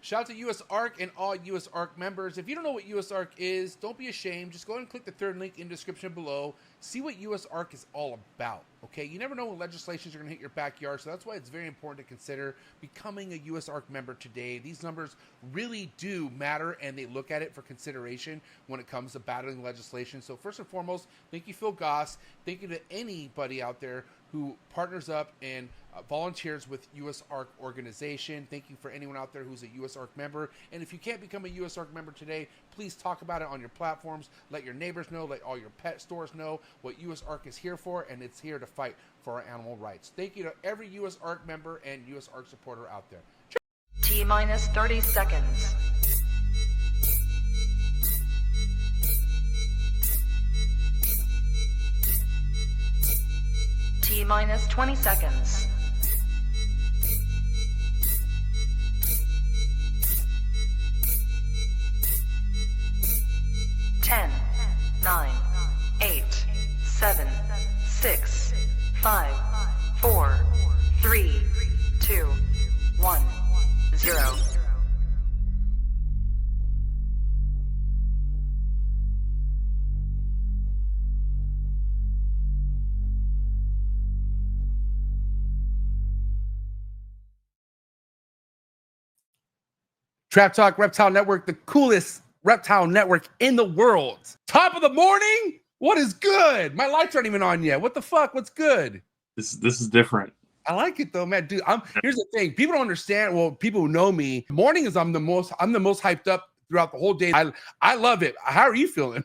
Shout out to USARK and all USARK members. If you don't know what USARK is, don't be ashamed. Just go ahead and click the third link in the description below. See what USARK is all about, okay? You never know when legislations are going to hit your backyard, so that's why it's very important to consider becoming a USARK member today. These numbers really do matter, and they look at it for consideration when it comes to battling legislation. So first and foremost, thank you, Phil Goss. Thank you to anybody out there who partners up and volunteers with USARK organization. Thank you for anyone out there who's a USARK member. And if you can't become a USARK member today, please talk about it on your platforms. Let your neighbors know, let all your pet stores know what USARK is here for, and it's here to fight for our animal rights. Thank you to every USARK member and USARK supporter out there. T-minus 30 seconds. T-minus 20 seconds. 10, 9, 8, 7, 6, 5, 4, 3, 2, 1, 0. Trap Talk Reptile Network, the coolest reptile network in the world. Top of the morning? What is good? My lights aren't even on yet. What the fuck? What's good? This is different. I like it though, man. Dude, here's the thing. People don't understand. Well, people who know me, mornings I'm the most hyped up throughout the whole day. I love it. How are you feeling?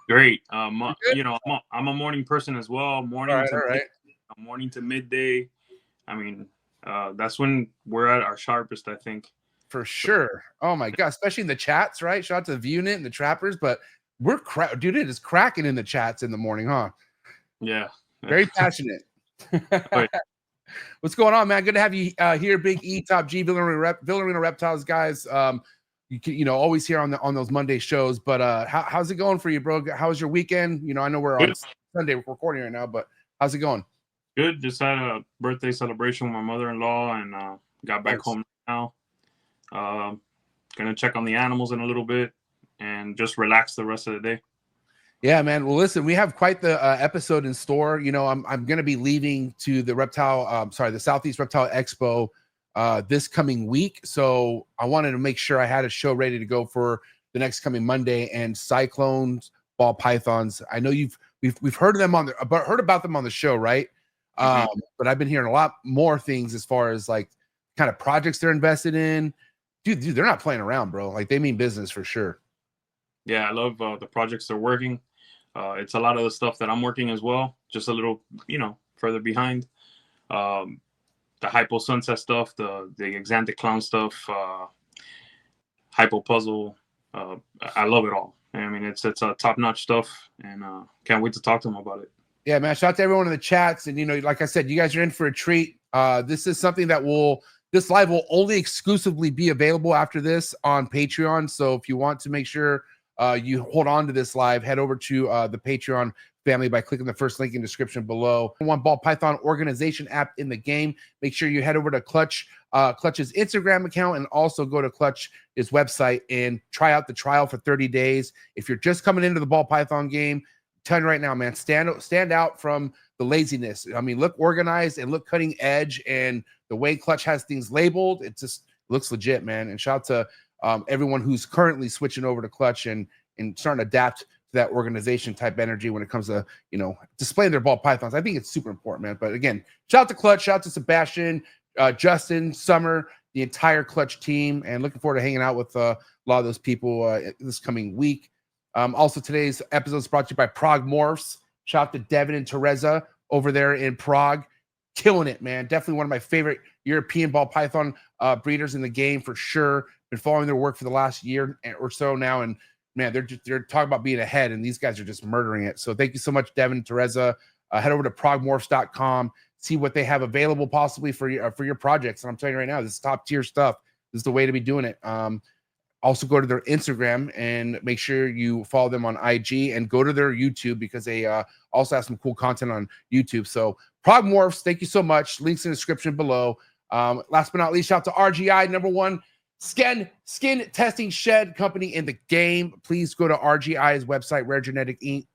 Great. You know, I'm a morning person as well. Morning to midday. I mean, that's when we're at our sharpest, I think. For sure. Oh my god, especially in the chats, right? Shout out to the VUnit and the trappers, but we're dude, it is cracking in the chats in the morning, huh? Yeah. Very passionate. What's going on, man? Good to have you here, Big E, Top G, Villarino Reptiles guys. You know, always here on those Monday shows. But how's it going for you, bro? How's your weekend? You know, I know we're on Sunday recording right now, but how's it going? Good. Just had a birthday celebration with my mother-in-law and got back home now. Gonna check on the animals in a little bit and just relax the rest of the day. Yeah, man. Well, listen, we have quite the episode in store. You know, I'm gonna be leaving to the the Southeast Reptile Expo this coming week. So I wanted to make sure I had a show ready to go for the next coming Monday. And Syclones, ball pythons. I know we've heard of them heard about them on the show, right? But I've been hearing a lot more things as far as like kind of projects they're invested in. Dude, they're not playing around, bro. Like they mean business for sure. Yeah, I love the projects they're working. It's a lot of the stuff that I'm working as well, just a little, you know, further behind. The Hypo Sunset stuff, the Exantic Clown stuff, Hypo Puzzle. I love it all. I mean, it's top-notch stuff, and can't wait to talk to them about it. Yeah, man. Shout out to everyone in the chats. And, you know, like I said, you guys are in for a treat. This is something that this live will only exclusively be available after this on Patreon. So if you want to make sure you hold on to this live, head over to the Patreon family by clicking the first link in the description below. One ball python organization app in the game. Make sure you head over to Clutch's Instagram account and also go to Clutch's website and try out the trial for 30 days. If you're just coming into the ball python game, tell you right now, man, stand out from the laziness. I mean, look organized and look cutting edge, and the way Clutch has things labeled, it just looks legit, man. And shout out to everyone who's currently switching over to Clutch and starting to adapt to that organization type energy when it comes to, you know, displaying their ball pythons. I think it's super important, man. But again, shout out to Clutch, shout out to Sebastian, Justin, Summer, the entire Clutch team, and looking forward to hanging out with a lot of those people this coming week. Also, today's episode is brought to you by Prague MORPHs. Shout out to Devin and Teresa over there in Prague. Killing it, man. Definitely one of my favorite European ball python breeders in the game for sure. Been following their work for the last year or so now, and man, they're talking about being ahead, and these guys are just murdering it. So thank you so much, Devin and Teresa. Head over to progmorphs.com, see what they have available possibly for your projects. And I'm telling you right now, this is top tier stuff. This is the way to be doing it. Also go to their Instagram and make sure you follow them on IG and go to their YouTube because they also have some cool content on YouTube. So Prague MORPHs, thank you so much. Links in the description below. Last but not least, shout out to RGI, #1 skin testing shed company in the game. Please go to RGI's website, Rare Genetic Inc.,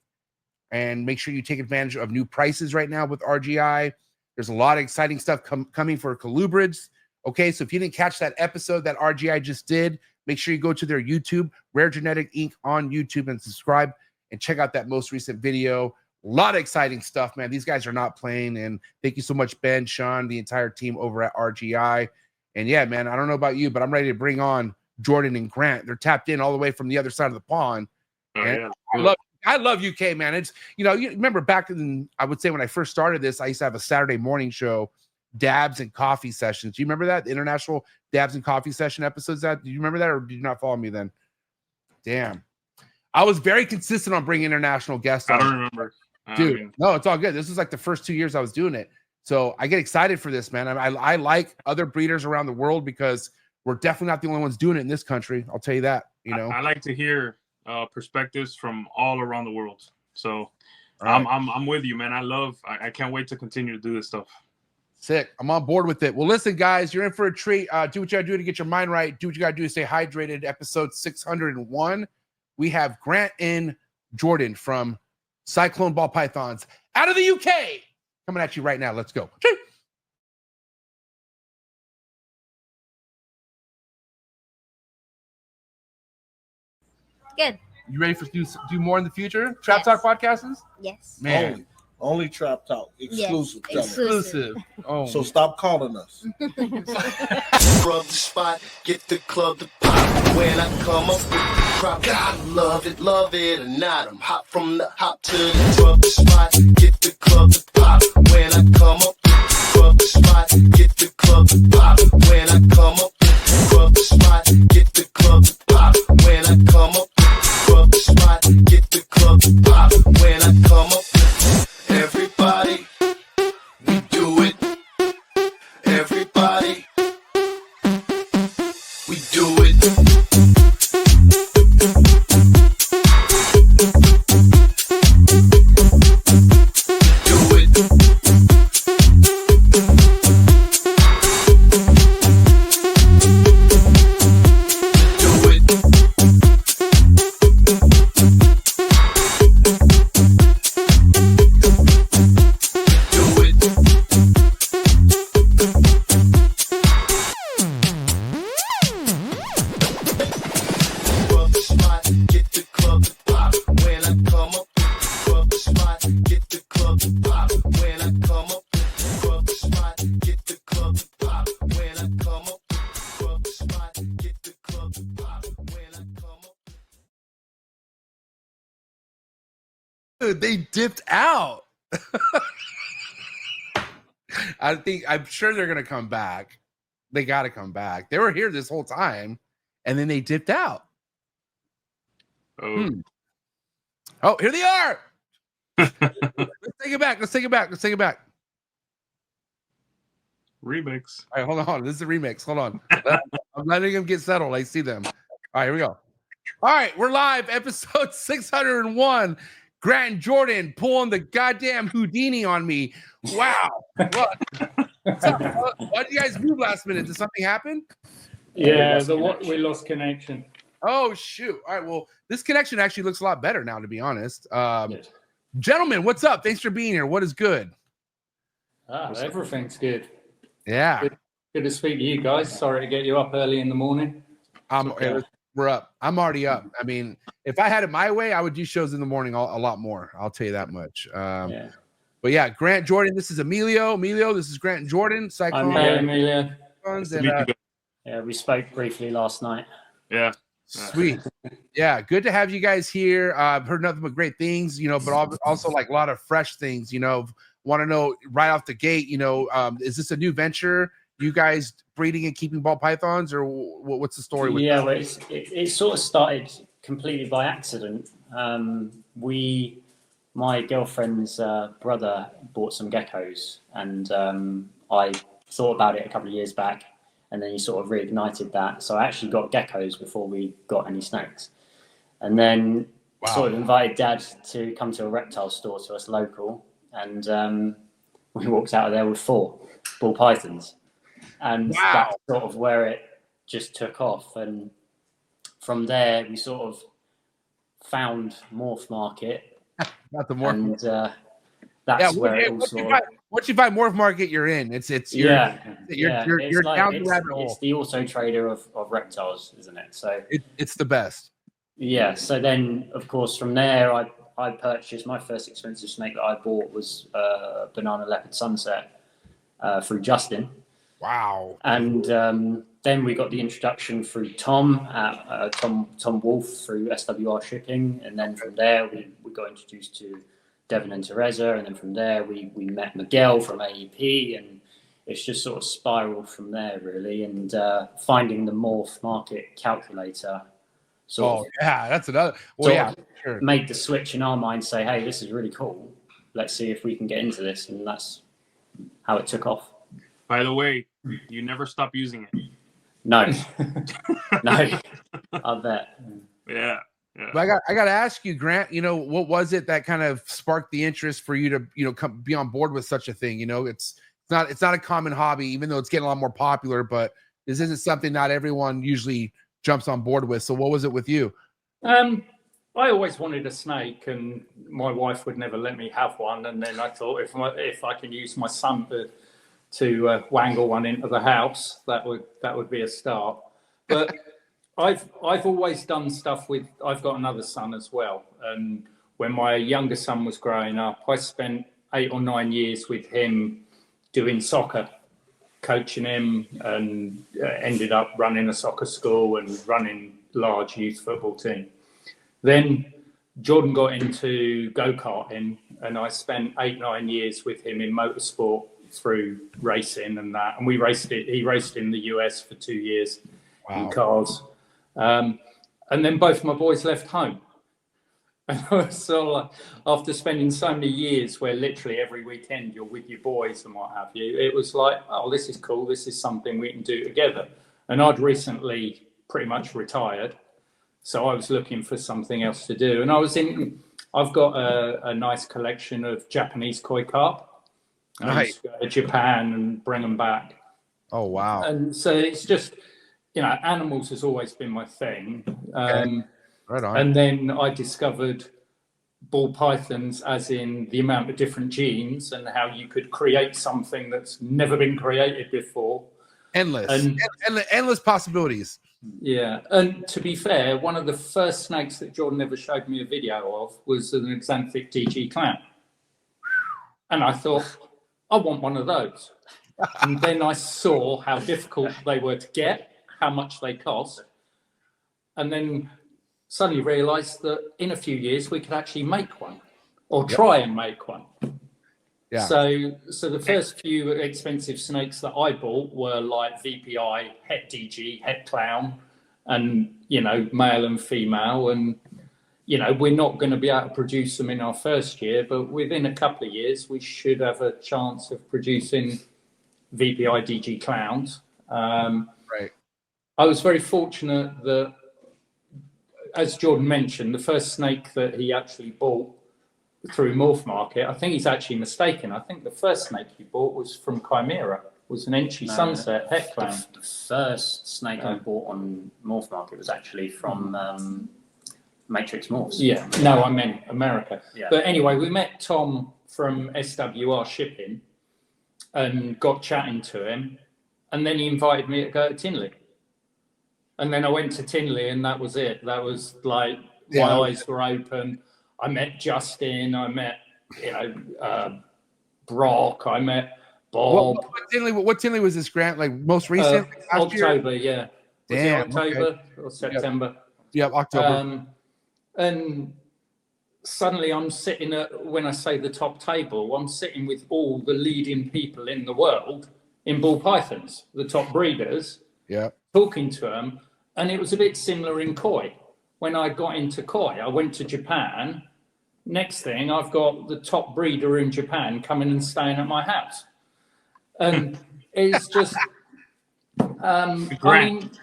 and make sure you take advantage of new prices right now with RGI. There's a lot of exciting stuff coming for colubrids. Okay, so if you didn't catch that episode that RGI just did, make sure you go to their YouTube, Rare Genetic Inc. on YouTube, and subscribe and check out that most recent video. A lot of exciting stuff, man. These guys are not playing. And thank you so much, Ben, Sean, the entire team over at RGI. And yeah, man, I don't know about you, but I'm ready to bring on Jordan and Grant. They're tapped in all the way from the other side of the pond. Oh, yeah. I love UK, man. It's, you remember back in, I would say when I first started this, I used to have a Saturday morning show, Dabs and Coffee Sessions. Do you remember that? The International Dabs and Coffee Session episodes? Do you remember that, or did you not follow me then? Damn. I was very consistent on bringing international guests on. I don't remember. Dude, no, it's all good. This was like the first 2 years I was doing it. So I get excited for this, man. I like other breeders around the world because we're definitely not the only ones doing it in this country. I'll tell you that, I like to hear perspectives from all around the world. So right. I'm with you, man. I can't wait to continue to do this stuff. Sick. I'm on board with it. Well, listen, guys, you're in for a treat. Do what you gotta do to get your mind right. Do what you gotta do to stay hydrated. Episode 601. We have Grant and Jordan from Cyclone Ball Pythons out of the UK coming at you right now. Let's go. Good. You ready for do more in the future? Trap Talk podcasts? Yes. Man. Only Trap Talk. Exclusive. Yes. Exclusive. Oh. So stop calling us. Rub the spot, get the club to pop. When I come up with the crop, I love it or not. I'm hot from the hop to the rub the spot, get the club to pop. When I come up with the rub the spot, get the club to pop. When I come up with the rub the spot, get the club to pop. When I come up with the rub the spot, get the club to pop. When I come up with everybody, we do it. Everybody, we do it. Do it. Do it. Do it. Rub the spot, get the club to pop. When I come up, rub the spot, get the club to pop. When I come up, rub the spot, get the club to pop. When I come up, rub the spot, get the club to pop. When I come up. Dude, they dipped out. I'm sure they're gonna come back. They gotta come back. They were here this whole time, and then they dipped out. Oh, here they are. Let's take it back. Let's take it back. Remix. All right, hold on. This is a remix. Hold on. I'm letting them get settled. I see them. All right, here we go. All right, we're live. Episode 601. Grant and Jordan pulling the goddamn Houdini on me. Wow. What? Why did you guys move last minute? Did something happen? Yeah, we lost connection. Oh, shoot. All right, well, this connection actually looks a lot better now, to be honest. Gentlemen, what's up? Thanks for being here. What is good? Everything's good. Yeah. Good to speak to you guys. Sorry to get you up early in the morning. We're up. I'm already up. I mean, if I had it my way, I would do shows in the morning a lot more. I'll tell you that much. But yeah, Grant, Jordan, this is Emilio. This is Grant and Jordan. Cyclone. I'm Emilio. Yeah, we spoke briefly last night. Yeah. Sweet. Yeah, good to have you guys here. I've heard nothing but great things, but also like a lot of fresh things, want to know right off the gate, is this a new venture? You guys breeding and keeping ball pythons, or what's the story with that? Well, it sort of started completely by accident. My girlfriend's brother bought some geckos, and I thought about it a couple of years back, and then he sort of reignited that. So I actually got geckos before we got any snakes, and then sort of invited Dad to come to a reptile store to us local, and we walked out of there with 4 ball pythons. And that's sort of where it just took off. And from there, we sort of found Morph Market. Not the Morph. And that's where it all sort of... Once you find Morph Market, you're in. You're like, down the rabbit hole. It's the auto trader of reptiles, isn't it? So it's the best. Yeah. So then, of course, from there, I purchased my first expensive snake that I bought was Banana Leopard Sunset through Justin. Wow. And then we got the introduction through Tom at Tom Wolf through SWR Shipping, and then from there we got introduced to Devon and Teresa, and then from there we met Miguel from AEP, and it's just sort of spiraled from there really. And finding the Morph Market calculator that's another. Sure. Made the switch in our mind, say, hey, this is really cool. Let's see if we can get into this, and that's how it took off. By the way, you never stop using it. No, no, I bet. Yeah. But I got to ask you, Grant. What was it that kind of sparked the interest for you to come be on board with such a thing? It's not a common hobby, even though it's getting a lot more popular. But this isn't something not everyone usually jumps on board with. So what was it with you? I always wanted a snake, and my wife would never let me have one. And then I thought, if I can use my son to wangle one into the house, that would be a start. But I've always done stuff with. I've got another son as well, and when my younger son was growing up, I spent 8 or 9 years with him doing soccer, coaching him, and ended up running a soccer school and running large youth football team. Then Jordan got into go-karting, and I spent 8-9 years with him in motorsport through racing and that. And he raced in the US for 2 years in cars. And then both my boys left home. And so after spending so many years where literally every weekend you're with your boys and what have you, it was like, oh, this is cool. This is something we can do together. And I'd recently pretty much retired. So I was looking for something else to do. And I've got a nice collection of Japanese koi carp. I used to go to Japan and bring them back. Oh, wow. And so it's just, animals has always been my thing. Right on. And then I discovered ball pythons, as in the amount of different genes and how you could create something that's never been created before. Endless possibilities. Yeah, and to be fair, one of the first snakes that Jordan ever showed me a video of was an Xanthic DG clown. And I thought, I want one of those. And then I saw how difficult they were to get, how much they cost. And then suddenly realised that in a few years we could actually make one, or try and make one. Yeah. So the first few expensive snakes that I bought were like VPI, het DG, het clown, and male and female, and we're not going to be able to produce them in our first year, but within a couple of years we should have a chance of producing VPI DG clowns. Right. I was very fortunate that, as Jordan mentioned, the first snake that he actually bought through Morph Market, I think he's actually mistaken. I think the first snake he bought was from Chimera, was an Enchi Sunset het clown. The first snake I bought on Morph Market was actually from Matrix Morphs. Yeah, no, I meant America. Yeah. But anyway, we met Tom from SWR Shipping and got chatting to him, and then he invited me to go to Tinley. And then I went to Tinley, and that was it. That was like, my eyes were open. I met Justin, I met, Brock, I met Bob. What Tinley was this, Grant? Like most recent? October, yeah. Damn. Was it October or September? Yep, October. And suddenly I'm sitting at, when I say the top table, I'm sitting with all the leading people in the world in ball pythons, the top breeders, talking to them. And it was a bit similar in koi. When I got into koi, I went to Japan. Next thing, I've got the top breeder in Japan coming and staying at my house. And it's just... Grant,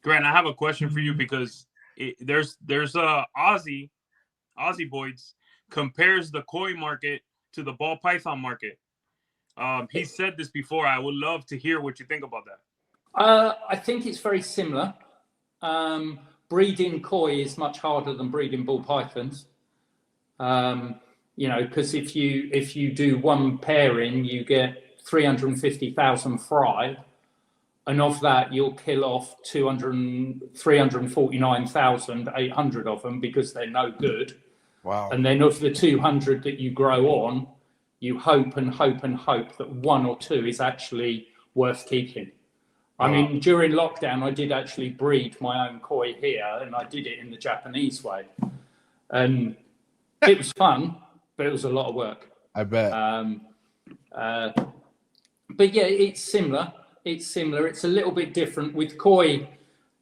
I have a question for you, because there's Aussie Boys compares the koi market to the ball python market. He said this before. I would love to hear what you think about that. I think it's very similar. Breeding koi is much harder than breeding ball pythons. You know, because if you do one pairing, you get 350,000 fry, and of that you'll kill off 349,800 of them because they're no good. Wow. And then of the 200 that you grow on, you hope and hope and hope that one or two is actually worth keeping. I mean, during lockdown, I did actually breed my own koi here, and I did it in the Japanese way. And it was fun, but it was a lot of work. I bet. But yeah, it's similar. It's a little bit different. With koi,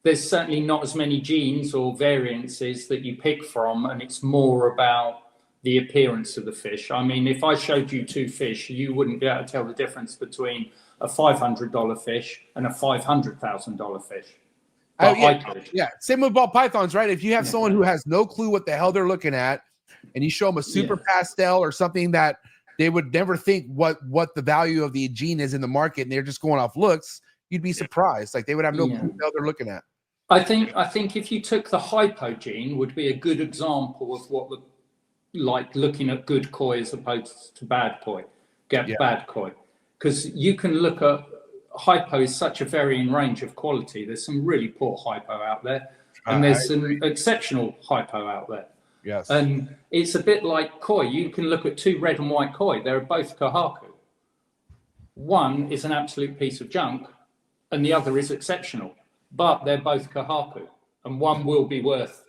there's certainly not as many genes or variances that you pick from, and it's more about the appearance of the fish. I mean, if I showed you two fish, you wouldn't be able to tell the difference between a $500 fish and a $500,000 fish. But I could. Yeah, same with ball pythons, right? If you have someone who has no clue what the hell they're looking at, and you show them a super pastel or something that they would never think what the value of the gene is in the market, and they're just going off looks, you'd be surprised. Like they would have no clue what the hell they're looking at. I think if you took the hypo gene, would be a good example of what like looking at good koi as opposed to bad koi, bad koi. Because you can look at hypo is such a varying range of quality. There's some really poor hypo out there, and there's some exceptional hypo out there. Yes. And it's a bit like koi. You can look at two red and white koi. They're both kohaku. One is an absolute piece of junk, and the other is exceptional. But they're both kohaku, and one will be worth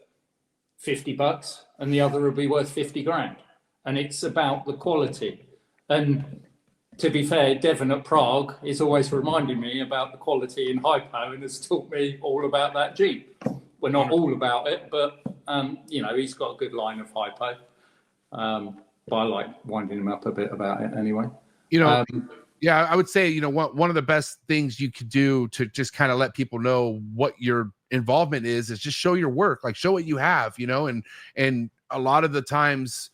$50, and the other will be worth 50 grand. And it's about the quality. And to be fair, Devon at Prague is always reminding me about the quality in hypo, and has taught me all about that gene. We're not all about it, but you know, he's got a good line of hypo. But I like winding him up a bit about it anyway. You know, yeah, I would say, you know, one of the best things you could do to just kind of let people know what your involvement is just show your work, like show what you have, you know, and a lot of the times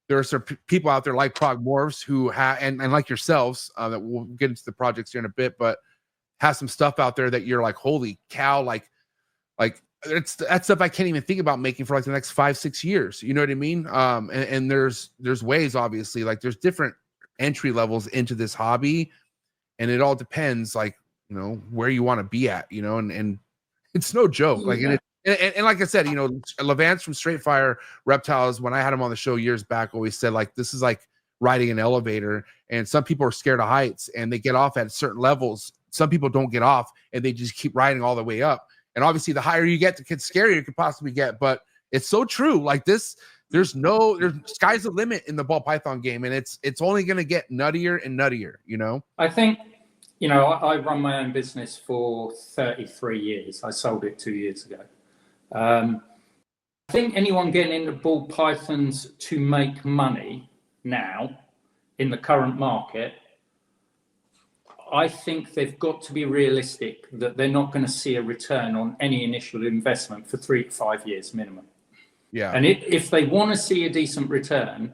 there are some people out there like Prague MORPHs who have, and like yourselves, that we'll get into the projects here in a bit, but have some stuff out there that you're like, holy cow, like it's that stuff I can't even think about making for like the next 5-6 years. You know what I mean? And there's ways, obviously, like there's different entry levels into this hobby, and it all depends, like, you know, where you want to be at, you know, and it's no joke. Like, and like I said, you know, Levance from Straight Fire Reptiles, when I had him on the show years back, always said, like, this is like riding an elevator, and some people are scared of heights and they get off at certain levels. Some people don't get off and they just keep riding all the way up. And obviously the higher you get, the scarier you could possibly get. But it's so true. Like this, there's sky's the limit in the ball python game, and it's only going to get nuttier and nuttier, you know? I think, you know, I run my own business for 33 years. I sold it 2 years ago. I think anyone getting into ball pythons to make money now in the current market, I think they've got to be realistic that they're not going to see a return on any initial investment for 3 to 5 years minimum. Yeah. And if they want to see a decent return,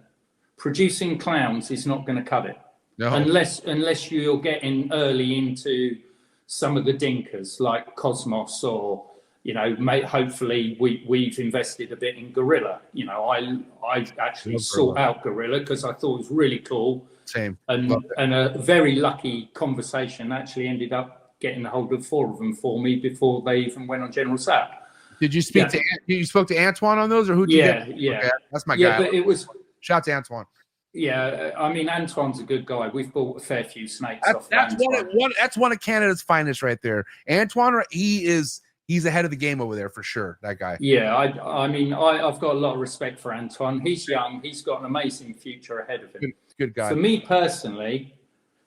producing clowns is not going to cut it. No. Unless you're getting early into some of the dinkers like Cosmos, or, you know, hopefully we've invested a bit in Gorilla. You know, I actually sought out Gorilla because I thought it was really cool. Same. And a very lucky conversation actually ended up getting a hold of 4 of them for me before they even went on General Sat. Did you speak to you spoke to Antoine on those, or who? Yeah. Okay, that's my guy. Yeah, but it was. Shout out to Antoine. Yeah, I mean, Antoine's a good guy. We've bought a fair few snakes off. That's one of Canada's finest right there. Antoine, he's ahead of the game over there for sure. That guy. Yeah, I mean, I've got a lot of respect for Antoine. He's young. He's got an amazing future ahead of him. Good guy. For me personally,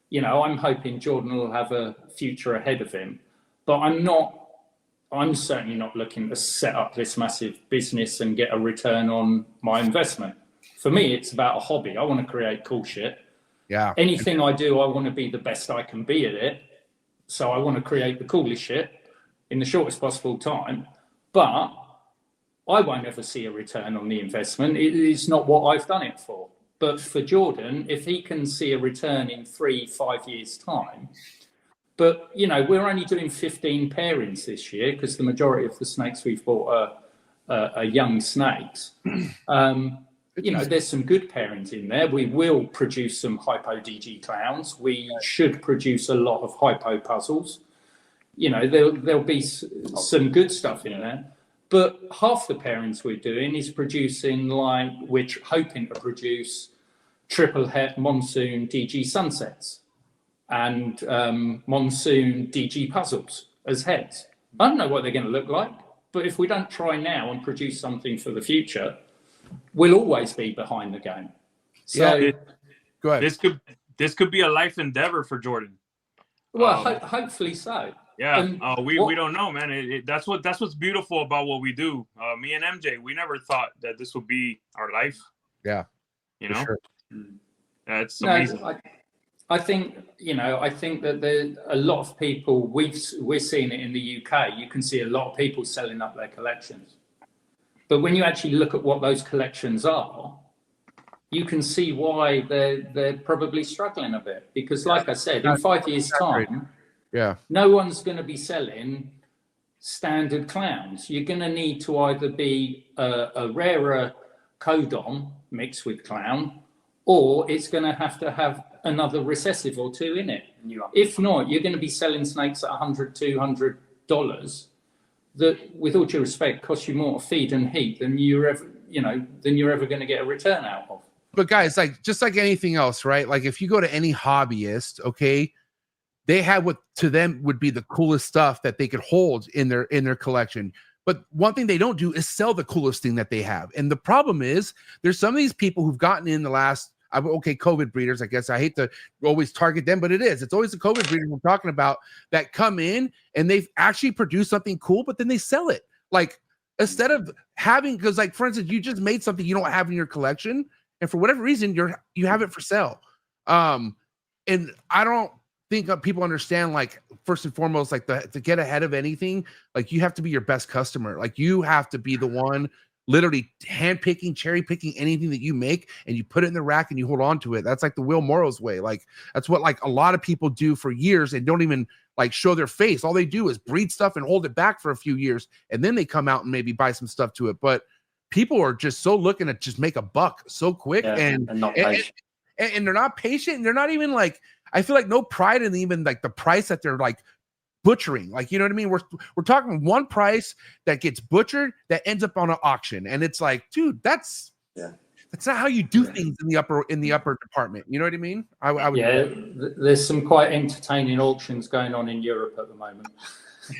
you know, I'm hoping Jordan will have a future ahead of him, but I'm certainly not looking to set up this massive business and get a return on my investment. For me, it's about a hobby. I want to create cool shit. Yeah. Anything I do, I want to be the best I can be at it. So I want to create the coolest shit in the shortest possible time. But I won't ever see a return on the investment. It is not what I've done it for. But for Jordan, if he can see a return in 3-5 years' time, But, you know, we're only doing 15 pairings this year because the majority of the snakes we've bought are young snakes. You know, there's some good pairings in there. We will produce some hypo DG clowns. We should produce a lot of hypo puzzles. You know, there'll be some good stuff in there. But half the pairings we're doing is producing, like, we're hoping to produce triple het monsoon DG sunsets and monsoon DG puzzles as heads. I don't know what they're going to look like, but if we don't try now and produce something for the future, we'll always be behind the game. So, go ahead. This could be a life endeavor for Jordan. Well, hopefully so. Yeah, we don't know, man. That's what's beautiful about what we do. Me and MJ, we never thought that this would be our life. Yeah, you know, sure. That's amazing. I think, you know, I think that there a lot of people, we're seeing it in the UK. You can see a lot of people selling up their collections. But when you actually look at what those collections are, you can see why they're probably struggling a bit. Because like I said, in 5 years' time, no one's going to be selling standard clowns. You're going to need to either be a rarer codon mixed with clown, or it's going to have another recessive or two in it. If not, you're going to be selling snakes at $100, $200 that, with all due respect, cost you more to feed and heat than you're ever going to get a return out of. But guys, like, just like anything else, right? Like, if you go to any hobbyist, okay, they have what to them would be the coolest stuff that they could hold in their collection. But one thing they don't do is sell the coolest thing that they have. And the problem is there's some of these people who've gotten in the last, okay, COVID breeders, I guess I hate to always target them, but it's always the COVID breeders we're talking about that come in and they've actually produced something cool, but then they sell it. Like, instead of having, because, like, for instance, you just made something you don't have in your collection, and for whatever reason, you have it for sale. And I don't think people understand, like, first and foremost, like, to get ahead of anything, like, you have to be your best customer. Like, you have to be the one literally handpicking, cherry picking anything that you make, and you put it in the rack and you hold on to it. That's like the Will Morrow's way. Like, that's what, like, a lot of people do for years and don't even, like, show their face. All they do is breed stuff and hold it back for a few years, and then they come out and maybe buy some stuff to it. But people are just so looking to just make a buck so quick, and they're not patient, and they're not even, like, I feel like no pride in even, like, the price that they're, like, butchering. Like, you know what I mean? We're talking one price that gets butchered that ends up on an auction, and it's like, dude, that's not how you do things in the upper department. You know what I mean? I would. There's some quite entertaining auctions going on in Europe at the moment.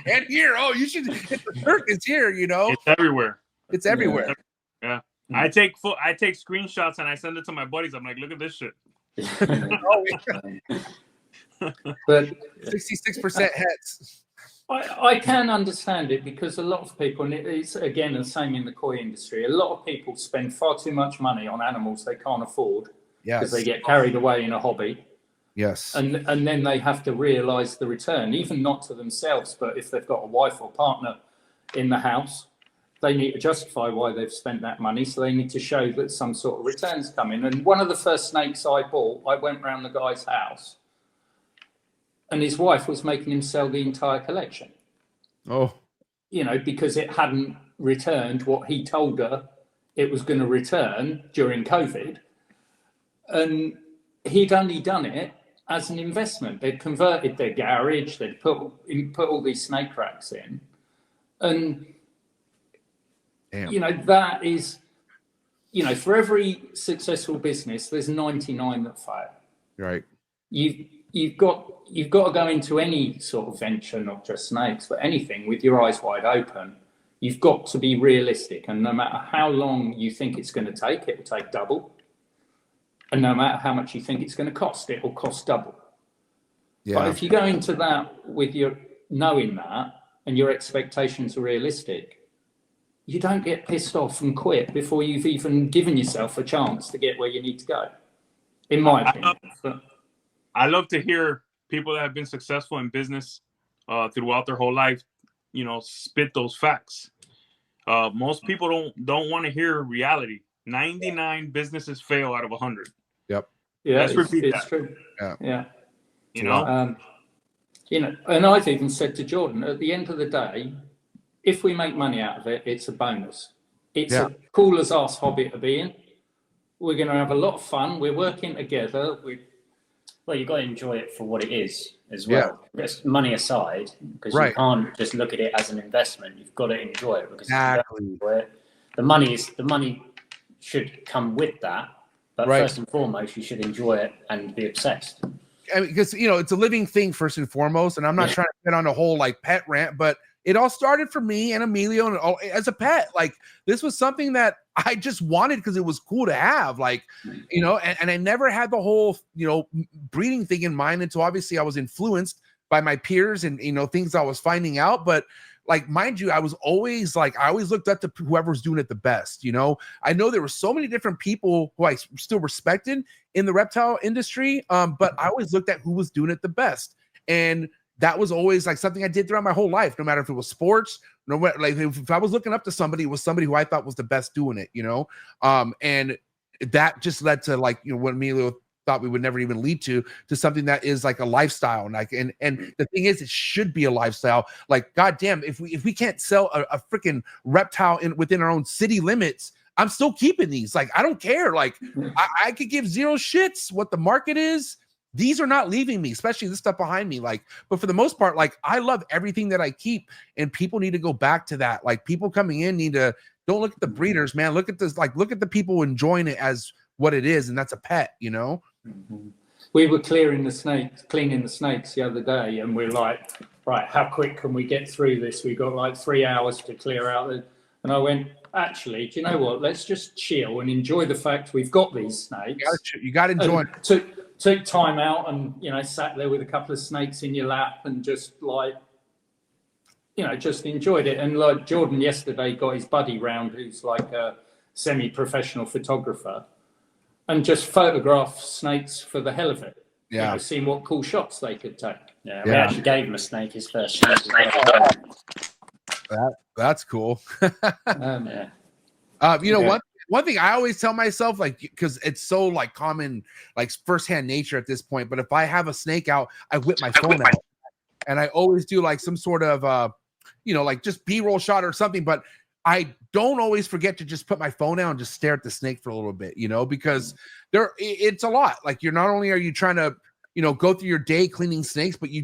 And here, you should. The circus here. You know, it's everywhere. It's everywhere. Yeah. I take screenshots and I send it to my buddies. I'm like, look at this shit. But 66% heads. I can understand it, because a lot of people, and it's again the same in the koi industry, a lot of people spend far too much money on animals they can't afford because they get carried away in a hobby. Yes. And then they have to realize the return, even not to themselves, but if they've got a wife or partner in the house, they need to justify why they've spent that money. So they need to show that some sort of return's coming. And one of the first snakes I bought, I went round the guy's house, and his wife was making him sell the entire collection. Oh. You know, because it hadn't returned what he told her it was going to return during COVID. And he'd only done it as an investment. They'd converted their garage, they'd put all these snake racks in. And, you know, that is, you know, for every successful business, there's 99 that fail. Right. You've got to go into any sort of venture, not just snakes, but anything, with your eyes wide open. You've got to be realistic, and no matter how long you think it's going to take, it will take double. And no matter how much you think it's going to cost, it will cost double. Yeah. But if you go into that with your knowing that, and your expectations are realistic, you don't get pissed off and quit before you've even given yourself a chance to get where you need to go, in my opinion. I love to hear people that have been successful in business throughout their whole life, you know, spit those facts. Most people don't want to hear reality. 99 businesses fail out of 100. Yep. Yeah, let's repeat that. True. Yeah. You know, You know, and I've even said to Jordan, at the end of the day, if we make money out of it, it's a bonus. It's a cool as arse hobby to be in. We're going to have a lot of fun. We're working together. Well, you've got to enjoy it for what it is as well. Just money aside, because you can't just look at it as an investment. You've got to enjoy it, because if you don't enjoy it, the money should come with that. But first and foremost, you should enjoy it and be obsessed. I mean, because it's a living thing first and foremost, and I'm not trying to get on a whole like pet rant, but it all started for me and Emilio and as a pet. Like, this was something that I just wanted because it was cool to have, like, and I never had the whole breeding thing in mind until obviously I was influenced by my peers and things I was finding out. But like, mind you, I was always like, I always looked up to whoever's doing it the best. I know there were so many different people who I still respected in the reptile industry, but I always looked at who was doing it the best. And that was always like something I did throughout my whole life, no matter if it was sports, no matter, like, if I was looking up to somebody, it was somebody who I thought was the best doing it, and that just led to, like, what Emilio thought we would never even lead to something that is like a lifestyle. And like, and the thing is, it should be a lifestyle. Like, goddamn, if we can't sell a freaking reptile within our own city limits, I'm still keeping these. Like, I don't care. Like, I could give zero shits what the market is. These are not leaving me, especially this stuff behind me. Like, but for the most part, like, I love everything that I keep, and people need to go back to that. Like, people coming in need to, don't look at the breeders, man. Look at this, like, look at the people enjoying it as what it is, and that's a pet, We were cleaning the snakes the other day, and we're like, right, how quick can we get through this? We got like 3 hours to clear out. And I went, actually, do you know what? Let's just chill and enjoy the fact we've got these snakes. You got to enjoy it. Took time out and, sat there with a couple of snakes in your lap and just like, just enjoyed it. And like Jordan yesterday got his buddy round, who's like a semi-professional photographer, and just photograph snakes for the hell of it. Yeah. Seeing what cool shots they could take. Yeah, we actually gave him a snake his first snake. That's cool. Yeah. One thing I always tell myself, like, because it's so like common, like firsthand nature at this point, but if I have a snake out, I whip my phone out, and I always do like some sort of, like just B-roll shot or something, but I don't always forget to just put my phone down and just stare at the snake for a little bit, because it's a lot. Like, you're not only are you trying to, go through your day cleaning snakes, but you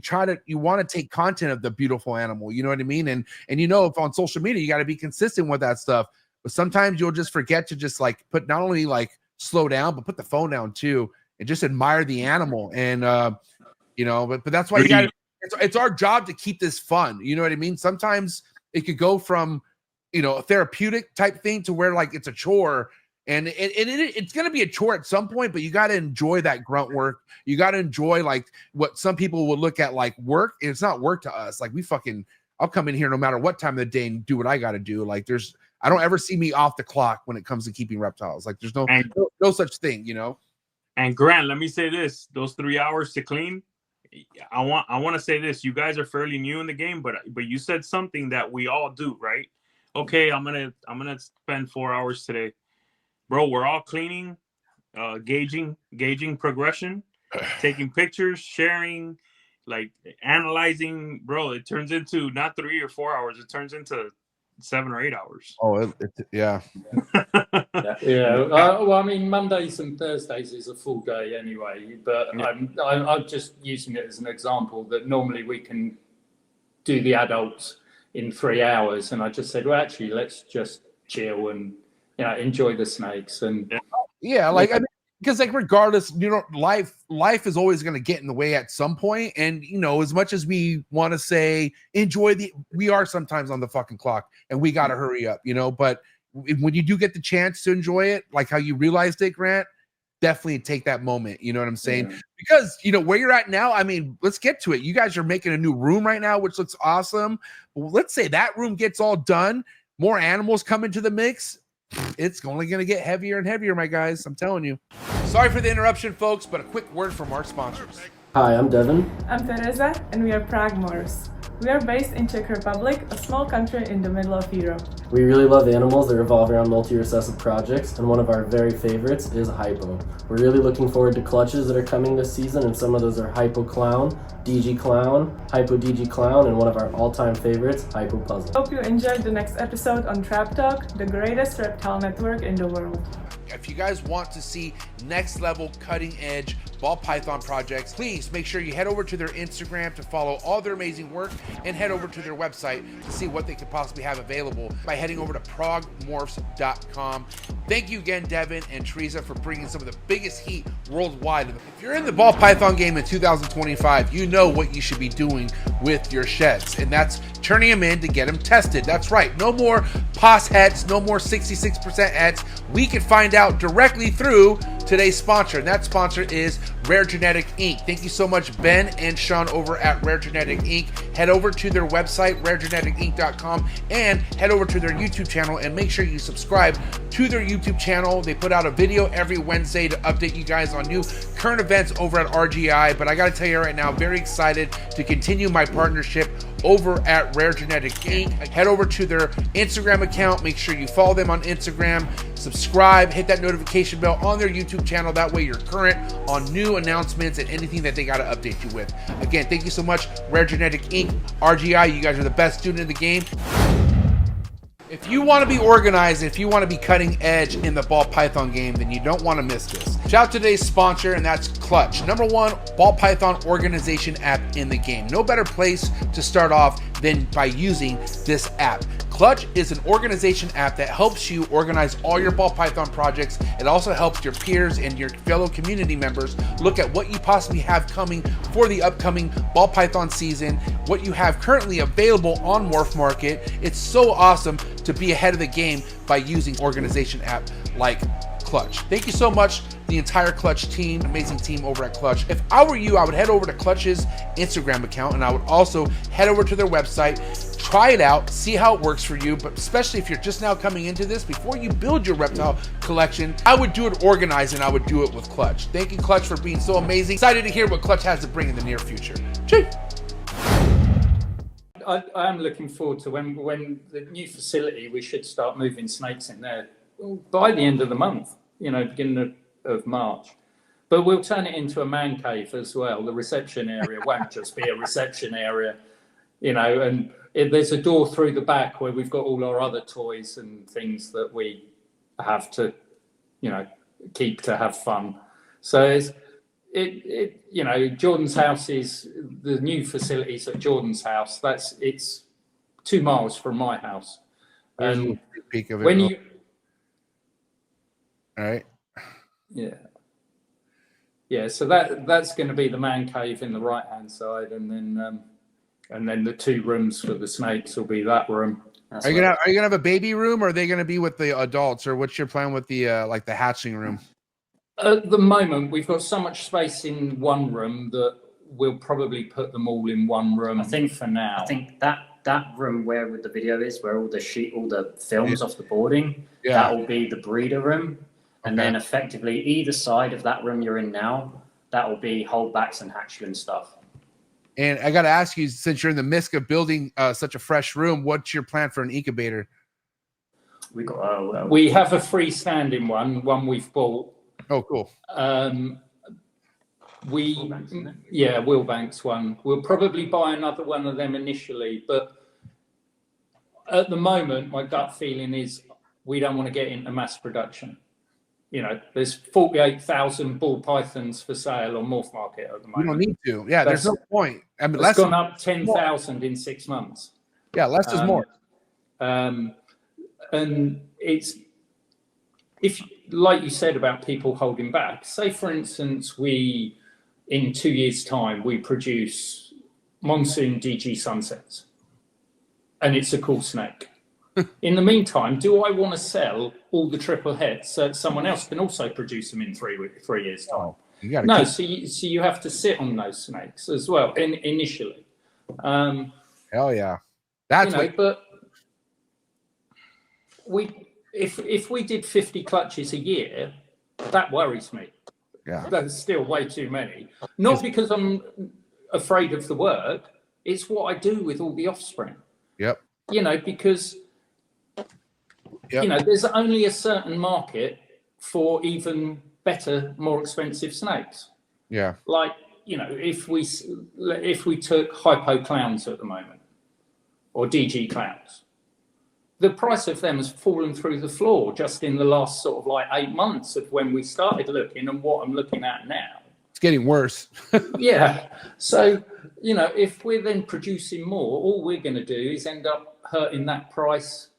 want to take content of the beautiful animal, you know what I mean? And if on social media, you got to be consistent with that stuff. But sometimes you'll just forget to just like put, not only like slow down, but put the phone down too, and just admire the animal. And, but that's why it's our job to keep this fun. You know what I mean? Sometimes it could go from, a therapeutic type thing to where like it's a chore, and it's going to be a chore at some point, but you got to enjoy that grunt work. You got to enjoy like what some people will look at like work. It's not work to us. Like, I'll come in here no matter what time of the day and do what I got to do. Like, I don't ever see me off the clock when it comes to keeping reptiles. Like, there's no such thing, And Grant, let me say this: those 3 hours to clean, I want to say this. You guys are fairly new in the game, but you said something that we all do, right? Okay, I'm gonna spend 4 hours today, bro. We're all cleaning, gauging progression, taking pictures, sharing, like analyzing, bro. It turns into not 3 or 4 hours. It turns into 7 or 8 hours. Oh, yeah. Yeah. Well, I mean, Mondays and Thursdays is a full day anyway, but I'm just using it as an example that normally we can do the adults in 3 hours, and I just said, well, actually, let's just chill and enjoy the snakes. And like, I mean, because like, regardless, life is always going to get in the way at some point. And, as much as we want to say, we are sometimes on the fucking clock and we got to hurry up, but when you do get the chance to enjoy it, like how you realized it, Grant, definitely take that moment. You know what I'm saying? Yeah. Because, where you're at now, I mean, let's get to it. You guys are making a new room right now, which looks awesome. Well, let's say that room gets all done. More animals come into the mix. It's only going to get heavier and heavier, my guys. I'm telling you. Sorry for the interruption, folks, but a quick word from our sponsors. Hi, I'm Devin. I'm Teresa, and we are Pragmores. We are based in Czech Republic, a small country in the middle of Europe. We really love animals that revolve around multi-recessive projects, and one of our very favorites is Hypo. We're really looking forward to clutches that are coming this season, and some of those are Hypo Clown, DG Clown, Hypo DG Clown, and one of our all-time favorites, Hypo Puzzle. Hope you enjoyed the next episode on Trap Talk, the greatest reptile network in the world. If you guys want to see next level cutting edge ball python projects, please make sure you head over to their Instagram to follow all their amazing work, and head over to their website to see what they could possibly have available by heading over to progmorphs.com. Thank you again, Devin and Teresa, for bringing some of the biggest heat worldwide. If you're in the ball python game in 2025, you know what you should be doing with your sheds, and that's turning them in to get them tested. That's right, no more POS heads, no more 66% heads. We can find out directly through today's sponsor, and that sponsor is Rare Genetic Inc. Thank you so much, Ben and Sean over at Rare Genetic Inc. Head over to their website, raregeneticinc.com, and head over to their YouTube channel and make sure you subscribe to their YouTube channel. They put out a video every Wednesday to update you guys on new current events over at RGI. But I got to tell you right now, very excited to continue my partnership over at Rare Genetic Inc. Head over to their Instagram account. Make sure you follow them on Instagram, subscribe, hit that notification bell on their YouTube channel. That way you're current on new announcements and anything that they got to update you with. Again, thank you so much, Rare Genetic Inc. RGI, you guys are the best student in the game. If you want to be organized, if you want to be cutting edge in the ball python game, then you don't want to miss this. Shout out to today's sponsor, and that's Clutch, #1 ball python organization app in the game. No better place to start off than by using this app. Clutch is an organization app that helps you organize all your ball python projects. It also helps your peers and your fellow community members look at what you possibly have coming for the upcoming ball python season, what you have currently available on Morph Market. It's so awesome to be ahead of the game by using organization app like Clutch. Thank you so much, the entire Clutch team, amazing team over at Clutch. If I were you, I would head over to Clutch's Instagram account, and I would also head over to their website, try it out, see how it works for you. But especially if you're just now coming into this, before you build your reptile collection, I would do it organized, and I would do it with Clutch. Thank you, Clutch, for being so amazing. Excited to hear what Clutch has to bring in the near future. Chee! I am looking forward to when the new facility, we should start moving snakes in there by the end of the month, beginning of March. But we'll turn it into a man cave as well. The reception area won't just be a reception area, and there's a door through the back where we've got all our other toys and things that we have to, keep to have fun. So Jordan's house is the new facilities at Jordan's house. It's 2 miles from my house. And peak of it. when you, all right. Yeah. So that's going to be the man cave in the right hand side, and then the 2 rooms for the snakes will be that room. Are you gonna have a baby room, or are they gonna be with the adults, or what's your plan with the like the hatching room? At the moment, we've got so much space in one room that we'll probably put them all in one room. I think for now. I think that room where the video is, where all the films off the boarding, Yeah. that will be the breeder room. And then effectively either side of that room you're in now, that will be holdbacks and hatchling stuff. And I got to ask you, since you're in the midst of building such a fresh room, what's your plan for an incubator? We got we have a freestanding one we've bought. Oh, cool. Wheelbanks one. We'll probably buy another one of them initially, but at the moment, my gut feeling is we don't want to get into mass production. There's 48,000 ball pythons for sale on Morph Market at the moment. You don't need to. Yeah, there's no point. I mean, it's gone up 10,000 in 6 months. Yeah, less is more. And it's, if, like you said about people holding back, say for instance, in 2 years' time, we produce monsoon DG sunsets, and it's a cool snake. In the meantime, do I want to sell all the triple heads so that someone else can also produce them in 3 years' time? No, so you have to sit on those snakes as well initially. Hell yeah, that's but if we did 50 clutches a year, that worries me. Yeah, that's still way too many. Not because I'm afraid of the work, It's what I do with all the offspring. Yep. You know, because you know, there's only a certain market for even better, more expensive snakes. Yeah. Like, you know, if we took hypo clowns at the moment, or DG clowns, the price of them has fallen through the floor just in the last sort of like 8 months of when we started looking, and what I'm looking at now. It's getting worse. Yeah. So, you know, if we're then producing more, all we're going to do is end up hurting that price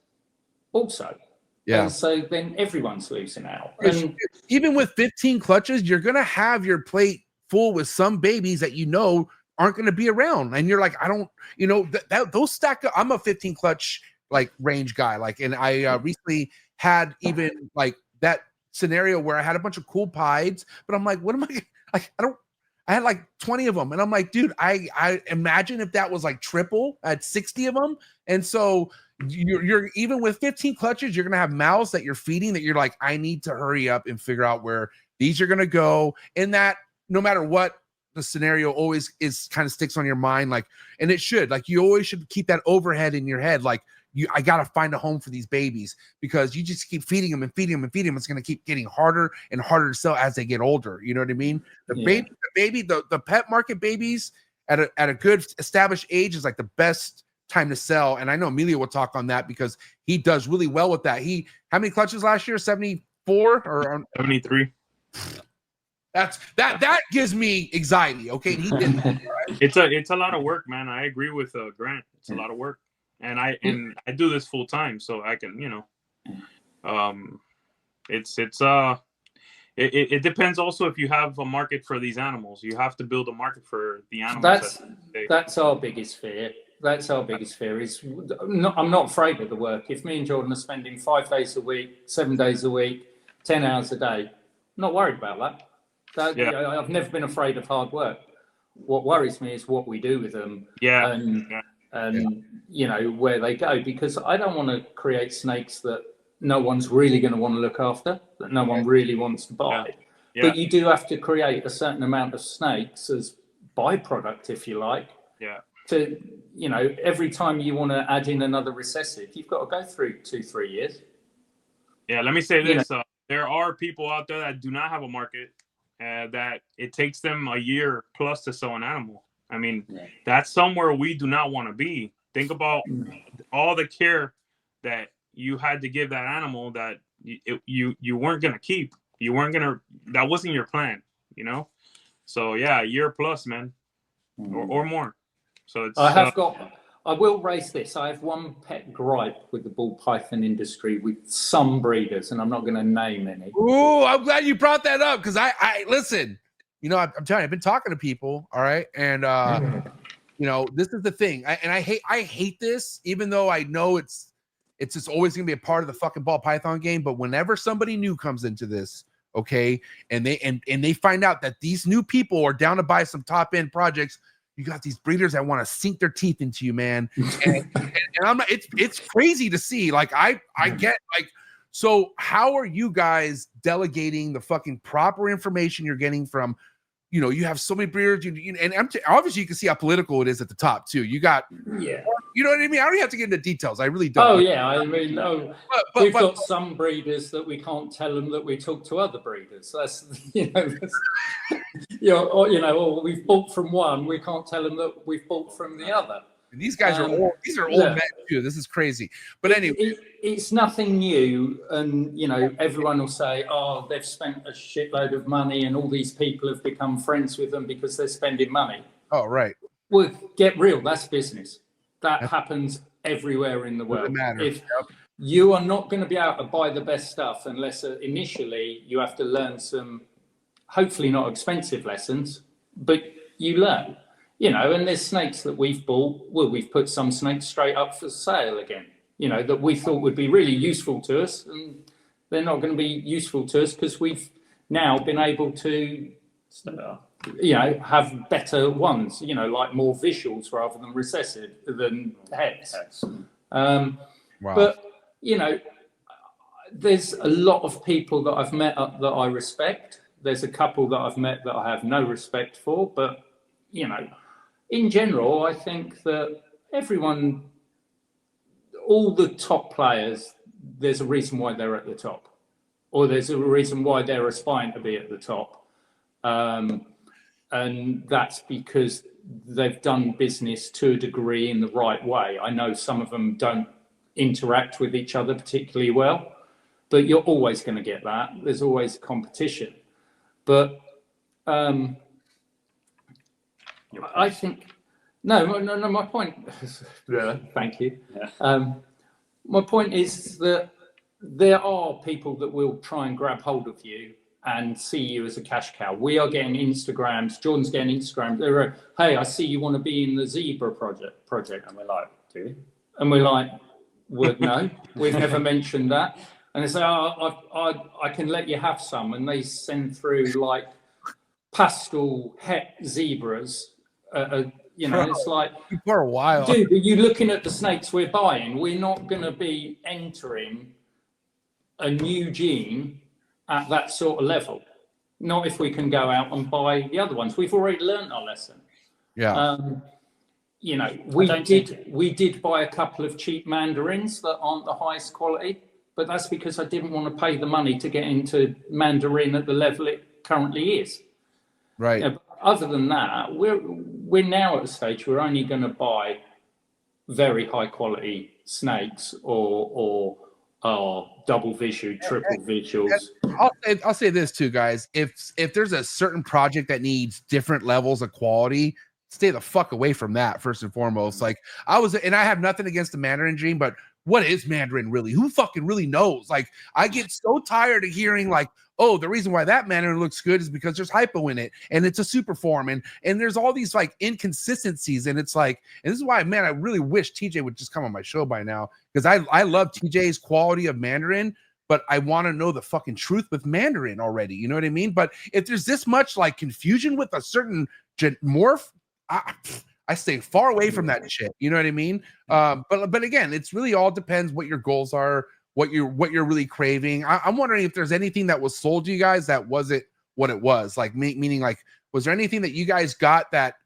also. Yeah. And so then everyone's losing out. And even with 15 clutches, you're going to have your plate full with some babies that you know aren't going to be around. And you're like, I don't, you know, those stack up. I'm a 15 clutch like range guy. Like, and I recently had even like that scenario where I had a bunch of cool pieds, but I'm like, what am I like? I had like 20 of them. And I'm like, dude, I imagine if that was like triple at 60 of them. And so you're even with 15 clutches, you're going to have mouths that you're feeding that you're like, I need to hurry up and figure out where these are going to go. And that no matter what the scenario always is kind of sticks on your mind. Like, and it should, like, you always should keep that overhead in your head. Like, I got to find a home for these babies, because you just keep feeding them and feeding them and feeding them. It's going to keep getting harder and harder to sell as they get older. You know what I mean? The pet market babies at a good established age is like the best time to sell. And I know Emilio will talk on that because he does really well with that. How many clutches last year? 74 or 73. That gives me anxiety. Okay. He did. It's a lot of work, man. I agree with Grant. It's a lot of work. And I do this full time, so I can, you know, it depends also if you have a market for these animals. You have to build a market for the animals. That's our biggest fear. That's our biggest fear. I'm not afraid of the work. If me and Jordan are spending 5 days a week, 7 days a week, 10 hours a day, I'm not worried about that. I've never been afraid of hard work. What worries me is what we do with them. And you know, where they go, because I don't want to create snakes that no one's really going to want to look after, that no one really wants to buy. But you do have to create a certain amount of snakes as byproduct, if you like. To, you know, every time you want to add in another recessive, you've got to go through 2-3 years. Let me say this: there are people out there that do not have a market, that it takes them a year plus to sell an animal. I mean, that's somewhere we do not want to be. Think about all the care that you had to give that animal that you weren't going to keep. That wasn't your plan, you know? So yeah, a year plus, man, or more. So it's, I will raise this. I have one pet gripe with the ball python industry with some breeders, and I'm not going to name any. Ooh, I'm glad you brought that up, because I listen. You know, I'm telling you, I've been talking to people, all right, and you know, this is the thing, I hate this, even though I know it's just always gonna be a part of the fucking ball python game. But whenever somebody new comes into this, okay, and they find out that these new people are down to buy some top end projects, you got these breeders that want to sink their teeth into you, man, and I'm not. It's crazy to see. Like I get like. So how are you guys delegating the fucking proper information you're getting from, you know, you have so many breeders, and obviously you can see how political it is at the top too. You got, you know what I mean? I don't have to get into details. I really don't. Oh yeah, I mean, no, we've got some breeders that we can't tell them that we talk to other breeders. That's, you know, or we've bought from one, we can't tell them that we've bought from the other. And these guys are old. These are old men too. This is crazy. But anyway, it's nothing new, and you know, everyone will say, "Oh, they've spent a shitload of money, and all these people have become friends with them because they're spending money." Oh, right. Well, get real. That's business. That happens everywhere in the world. If you are not going to be able to buy the best stuff unless initially you have to learn some, hopefully not expensive lessons, but you learn. You know, and there's snakes that we've bought. Well, we've put some snakes straight up for sale again, you know, that we thought would be really useful to us. And they're not going to be useful to us because we've now been able to, you know, have better ones, you know, like more visuals rather than recessive than heads. But, you know, there's a lot of people that I've met that I respect. There's a couple that I've met that I have no respect for, but, you know, in general, I think that everyone, all the top players, there's a reason why they're at the top, or there's a reason why they're aspiring to be at the top. And that's because they've done business to a degree in the right way. I know some of them don't interact with each other particularly well, but you're always going to get that. There's always competition. But I think, no, my point, thank you. My point is that there are people that will try and grab hold of you and see you as a cash cow. We are getting Instagrams. Jordan's getting Instagrams. They're, hey, I see you want to be in the zebra project. And we're like, do you? And we're like, well, no, we've never mentioned that. And they say, oh, I can let you have some. And they send through like pastel het zebras. You know, it's like, for a while, dude, are you looking at the snakes we're buying? We're not going to be entering a new gene at that sort of level. Not if we can go out and buy the other ones. We've already learned our lesson. Yeah. You know, we did buy a couple of cheap mandarins that aren't the highest quality, but that's because I didn't want to pay the money to get into mandarin at the level it currently is. Right. You know, other than that, we're now at a stage we're only going to buy very high quality snakes or double visual, triple visuals. I'll say this too, guys. If there's a certain project that needs different levels of quality, stay the fuck away from that first and foremost. Like I have nothing against the Mandarin gene, but what is Mandarin really? Who fucking really knows? Like I get so tired of hearing like, oh, the reason why that Mandarin looks good is because there's hypo in it and it's a super form and there's all these like inconsistencies. And it's like, and this is why, man, I really wish TJ would just come on my show by now because I love TJ's quality of Mandarin, but I want to know the fucking truth with Mandarin already. You know what I mean? But if there's this much like confusion with a certain morph, I stay far away from that shit. You know what I mean? But again, it's really all depends what your goals are, what you're really craving. I'm wondering if there's anything that was sold to you guys that wasn't what it was. Like meaning like, was there anything that you guys got that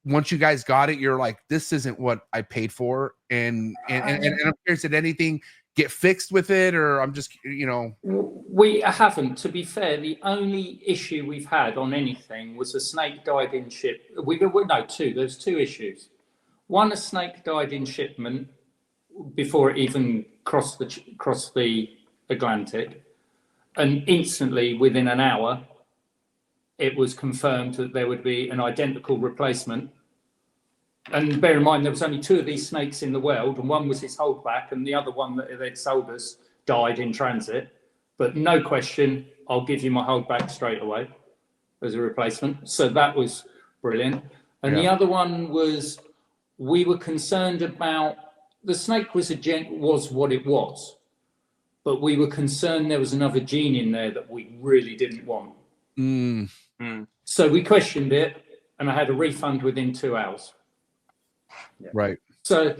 once you guys got it, you're like, this isn't what I paid for? And I'm curious, did anything get fixed with it, or I'm just, you know? We haven't. To be fair, the only issue we've had on anything was a snake died in ship. There's two issues. One, a snake died in shipment before it even crossed the Atlantic, and instantly within an hour, it was confirmed that there would be an identical replacement. And bear in mind, there was only two of these snakes in the world, and one was his holdback, and the other one that they'd sold us died in transit. But no question, I'll give you my holdback straight away as a replacement. So that was brilliant. And the other one was, we were concerned about, the snake was what it was, but we were concerned there was another gene in there that we really didn't want. So we questioned it, and I had a refund within 2 hours. Right. So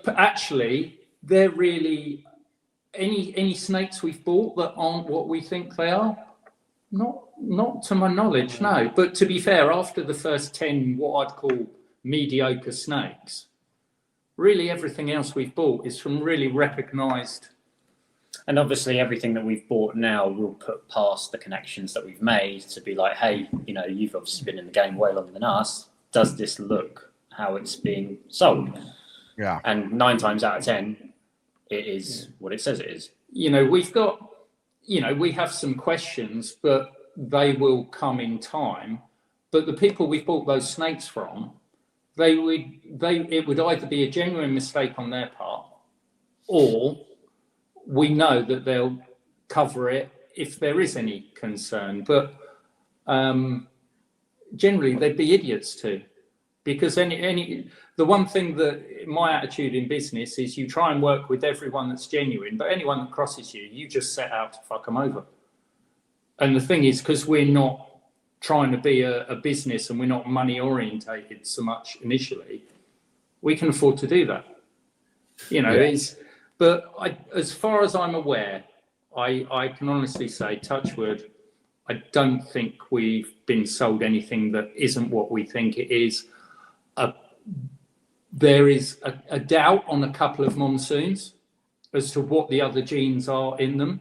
actually, they're really any snakes we've bought that aren't what we think they are. Not to my knowledge, no. But to be fair, after the first 10, what I'd call mediocre snakes, really everything else we've bought is from really recognised. And obviously, everything that we've bought now will put past the connections that we've made to be like, hey, you know, you've obviously been in the game way longer than us. Does this look how it's being sold? Yeah. And 9 times out of 10, it is what it says it is. You know, we have some questions, but they will come in time. But the people we bought those snakes from, it would either be a genuine mistake on their part, or we know that they'll cover it if there is any concern. But generally, they'd be idiots too. Because the one thing that my attitude in business is, you try and work with everyone that's genuine, but anyone that crosses you, you just set out to fuck them over. And the thing is, because we're not trying to be a business and we're not money orientated so much initially, we can afford to do that. You know, but as far as I'm aware, I can honestly say, touch wood, I don't think we've been sold anything that isn't what we think it is. There is a doubt on a couple of monsoons as to what the other genes are in them,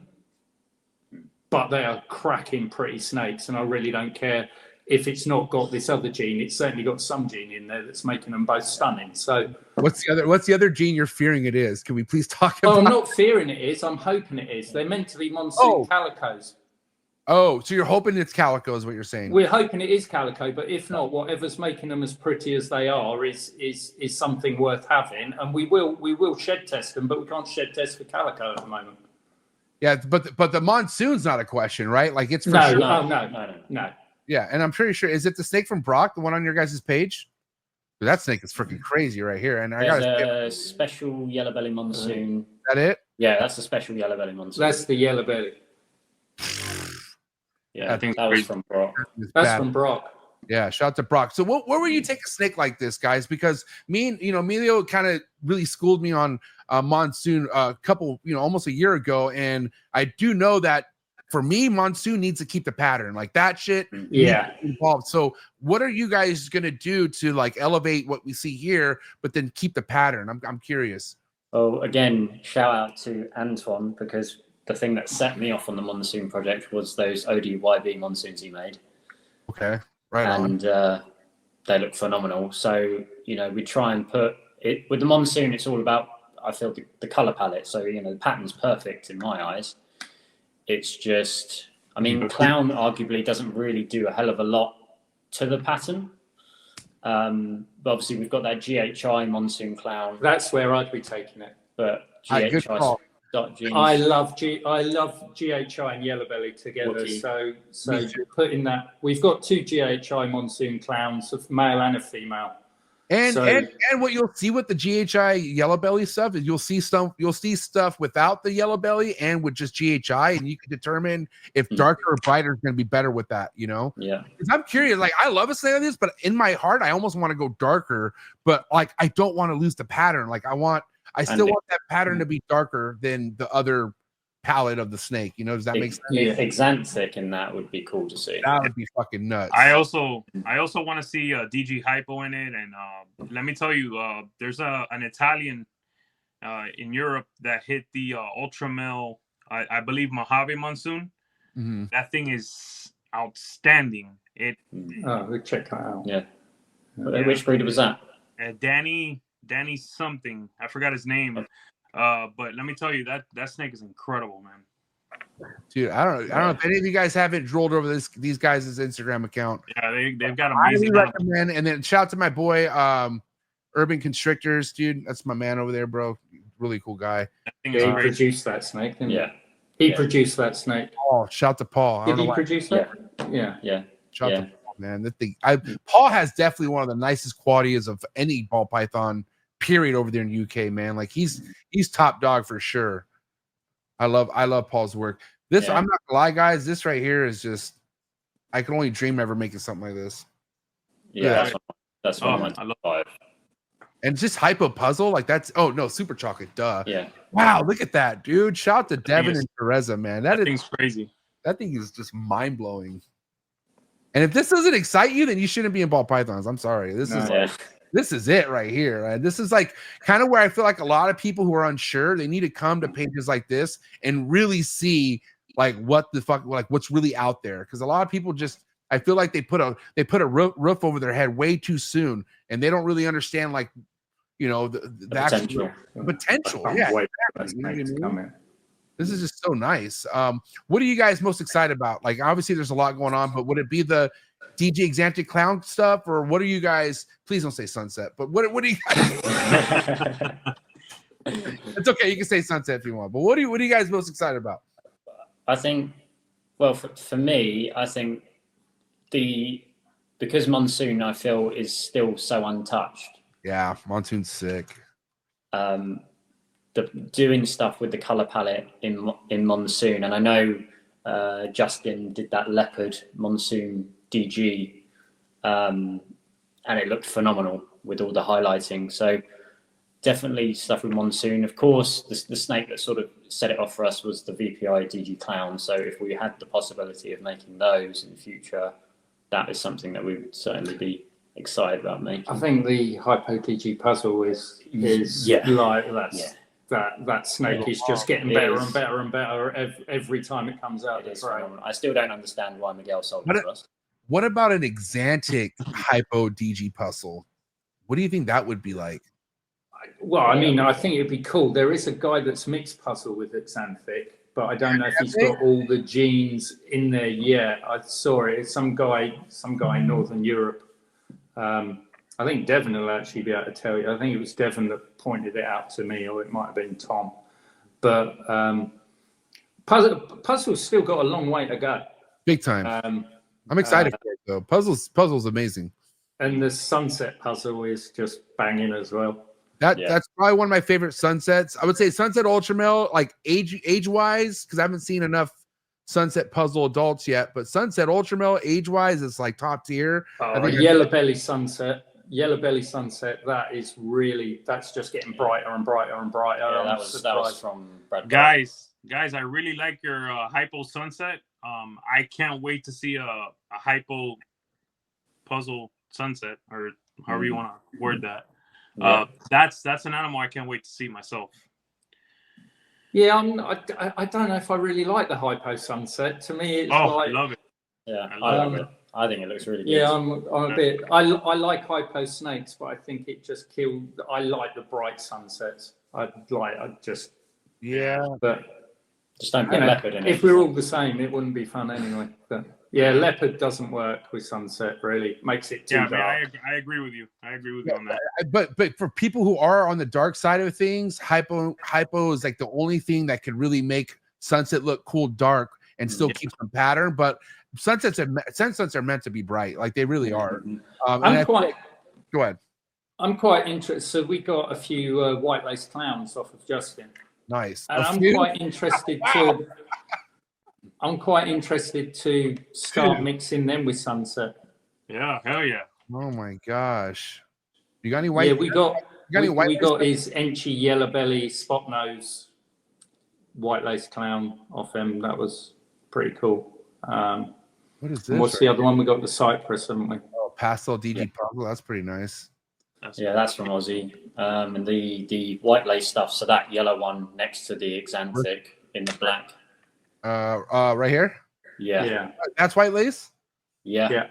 but they are cracking pretty snakes, and I really don't care if it's not got this other gene. It's certainly got some gene in there that's making them both stunning. So what's the other gene you're fearing it is? Can we please talk about? I'm not fearing it is. I'm hoping it is. They're meant to be monsoon calicos. Oh, so you're hoping it's calico is what you're saying? We're hoping it is calico, but if not, whatever's making them as pretty as they are is something worth having, and we will shed test them, but we can't shed test for calico at the moment. Yeah, but the monsoon's not a question, right? Like it's for no, sure. No. Yeah, and I'm pretty sure, is it the snake from Brock, the one on your guys' page? That snake is freaking crazy right here. And I got a special yellow belly monsoon. Is that it? Yeah, that's a special yellow belly monsoon. That's the yellow belly. Yeah, I think that was from Brock. That's from Brock. Yeah, shout out to Brock. So where would you take a snake like this, guys? Because Emilio kind of really schooled me on monsoon a couple, almost a year ago. And I do know that for me, monsoon needs to keep the pattern. Like that shit involved. So what are you guys going to do to like elevate what we see here, but then keep the pattern? I'm curious. Oh, again, shout out to Antoine, because the thing that set me off on the monsoon project was those ODYB monsoons he made. Okay, right and, on. They look phenomenal. So, we try and put it with the monsoon. It's all about, I feel, the color palette. So, the pattern's perfect in my eyes. It's just, clown arguably doesn't really do a hell of a lot to the pattern. But obviously we've got that GHI monsoon clown. That's where I'd be taking it. But GHI genes. I love GHI and yellow belly together. So putting that, we've got two GHI monsoon clowns, a male and a female. And what you'll see with the GHI yellow belly stuff is you'll see stuff without the yellow belly and with just GHI, and you can determine if darker or brighter is going to be better with that. Yeah. Because I'm curious. Like I love a snake like this, but in my heart, I almost want to go darker. But like I don't want to lose the pattern. Like I still want that pattern to be darker than the other palette of the snake. Does that make sense? Yeah, Exanthic in that would be cool to see. That would be fucking nuts. I also want to see DG Hypo in it, and let me tell you, there's an Italian in Europe that hit the Ultra Male, I believe Mojave Monsoon. Mm-hmm. That thing is outstanding. We'll check that out. Yeah. Which breeder was that? Danny something. I forgot his name. But let me tell you, that snake is incredible, man. Dude, I don't know if any of you guys haven't drolled over these guys' Instagram account. Yeah, they've got amazing. I recommend, and then shout out to my boy, Urban Constrictors, dude. That's my man over there, bro. Really cool guy. He produced that snake, didn't he? Yeah. He produced that snake. Oh, shout to Paul. Did he produce that? Yeah. Shout to Paul, man. Paul has definitely one of the nicest qualities of any ball python. Period over there in UK, man. Like he's top dog for sure. I love Paul's work. I'm not gonna lie, guys. This right here is just I can only dream ever making something like this. Yeah, that's one of my 5. And just hypo puzzle, like that's super chocolate, duh. Yeah. Wow, look at that, dude. Shout out to Devin and Teresa, man. That thing's crazy. That thing is just mind blowing. And if this doesn't excite you, then you shouldn't be in ball pythons. I'm sorry. This is it right here. Right? This is like kind of where I feel like a lot of people who are unsure, they need to come to pages like this and really see like what the fuck, like what's really out there. Because a lot of people I feel like they put a roof over their head way too soon, and they don't really understand like, the potential. Yeah. This is just so nice. What are you guys most excited about? Like, obviously there's a lot going on, but would it be the DJ Exantic Clown stuff, or what are you guys? Please don't say Sunset, but what do you guys? It's okay, you can say Sunset if you want. But what are you guys most excited about? I think, well, for me, I think because Monsoon I feel is still so untouched. Yeah, Monsoon's sick. Doing stuff with the color palette in Monsoon, and I know Justin did that Leopard Monsoon DG, and it looked phenomenal with all the highlighting. So definitely stuff with Monsoon. Of course, the snake that sort of set it off for us was the VPI DG Clown. So if we had the possibility of making those in the future, that is something that we would certainly be excited about making. I think the Hypo DG puzzle is like that snake is just getting better and better and better every time it comes out. It's phenomenal. I still don't understand why Miguel sold it to us. What about an Exantic Hypo DG puzzle? What do you think that would be like? Well, I mean, I think it'd be cool. There is a guy that's mixed puzzle with Exanthic, but I don't know if he's got all the genes in there yet. I saw it. It's some guy in Northern Europe. I think Devon will actually be able to tell you. I think it was Devon that pointed it out to me, or it might have been Tom. But puzzle's still got a long way to go. Big time. I'm excited for it though. Puzzle's amazing. And the sunset puzzle is just banging as well. That's probably one of my favorite sunsets. I would say Sunset Ultramel, like age wise, because I haven't seen enough Sunset Puzzle adults yet. But Sunset Ultramel age wise is like top tier. Yellow Belly Sunset. That's just getting brighter and brighter and brighter. Yeah, that was from Brad. Guys, I really like your Hypo Sunset. I can't wait to see a Hypo Puzzle Sunset, or however you want to word that. That's an animal I can't wait to see myself. Yeah, I don't know if I really like the Hypo Sunset. To me, it's I love it. Yeah, I love it. I think it looks really good. Yeah, I'm a bit. I like Hypo snakes, but I think it just killed. I like the bright sunsets. But just don't put leopard in it. If we're all the same, it wouldn't be fun anyway. But yeah, leopard doesn't work with sunset. Really makes it too dark. I agree with you. I agree with you on that. But for people who are on the dark side of things, hypo is like the only thing that could really make sunset look cool dark and still keep some pattern. But sunsets are meant to be bright, like they really are. Go ahead. I'm quite interested. So we got a few white lace clowns off of Justin. Nice. And I'm quite interested to start mixing them with sunset. Yeah, hell yeah. Oh my gosh. You got any white? Yeah, we got his Enchi yellow belly spot nose white lace clown off him. That was pretty cool. What is this? What's the other one? We got the Cypress, haven't we? Oh, Pastel DG Puzzle. That's pretty nice. That's from Aussie. And the white lace stuff. So that yellow one next to the Exanthic in the black. Right here. Yeah. That's white lace. Yeah.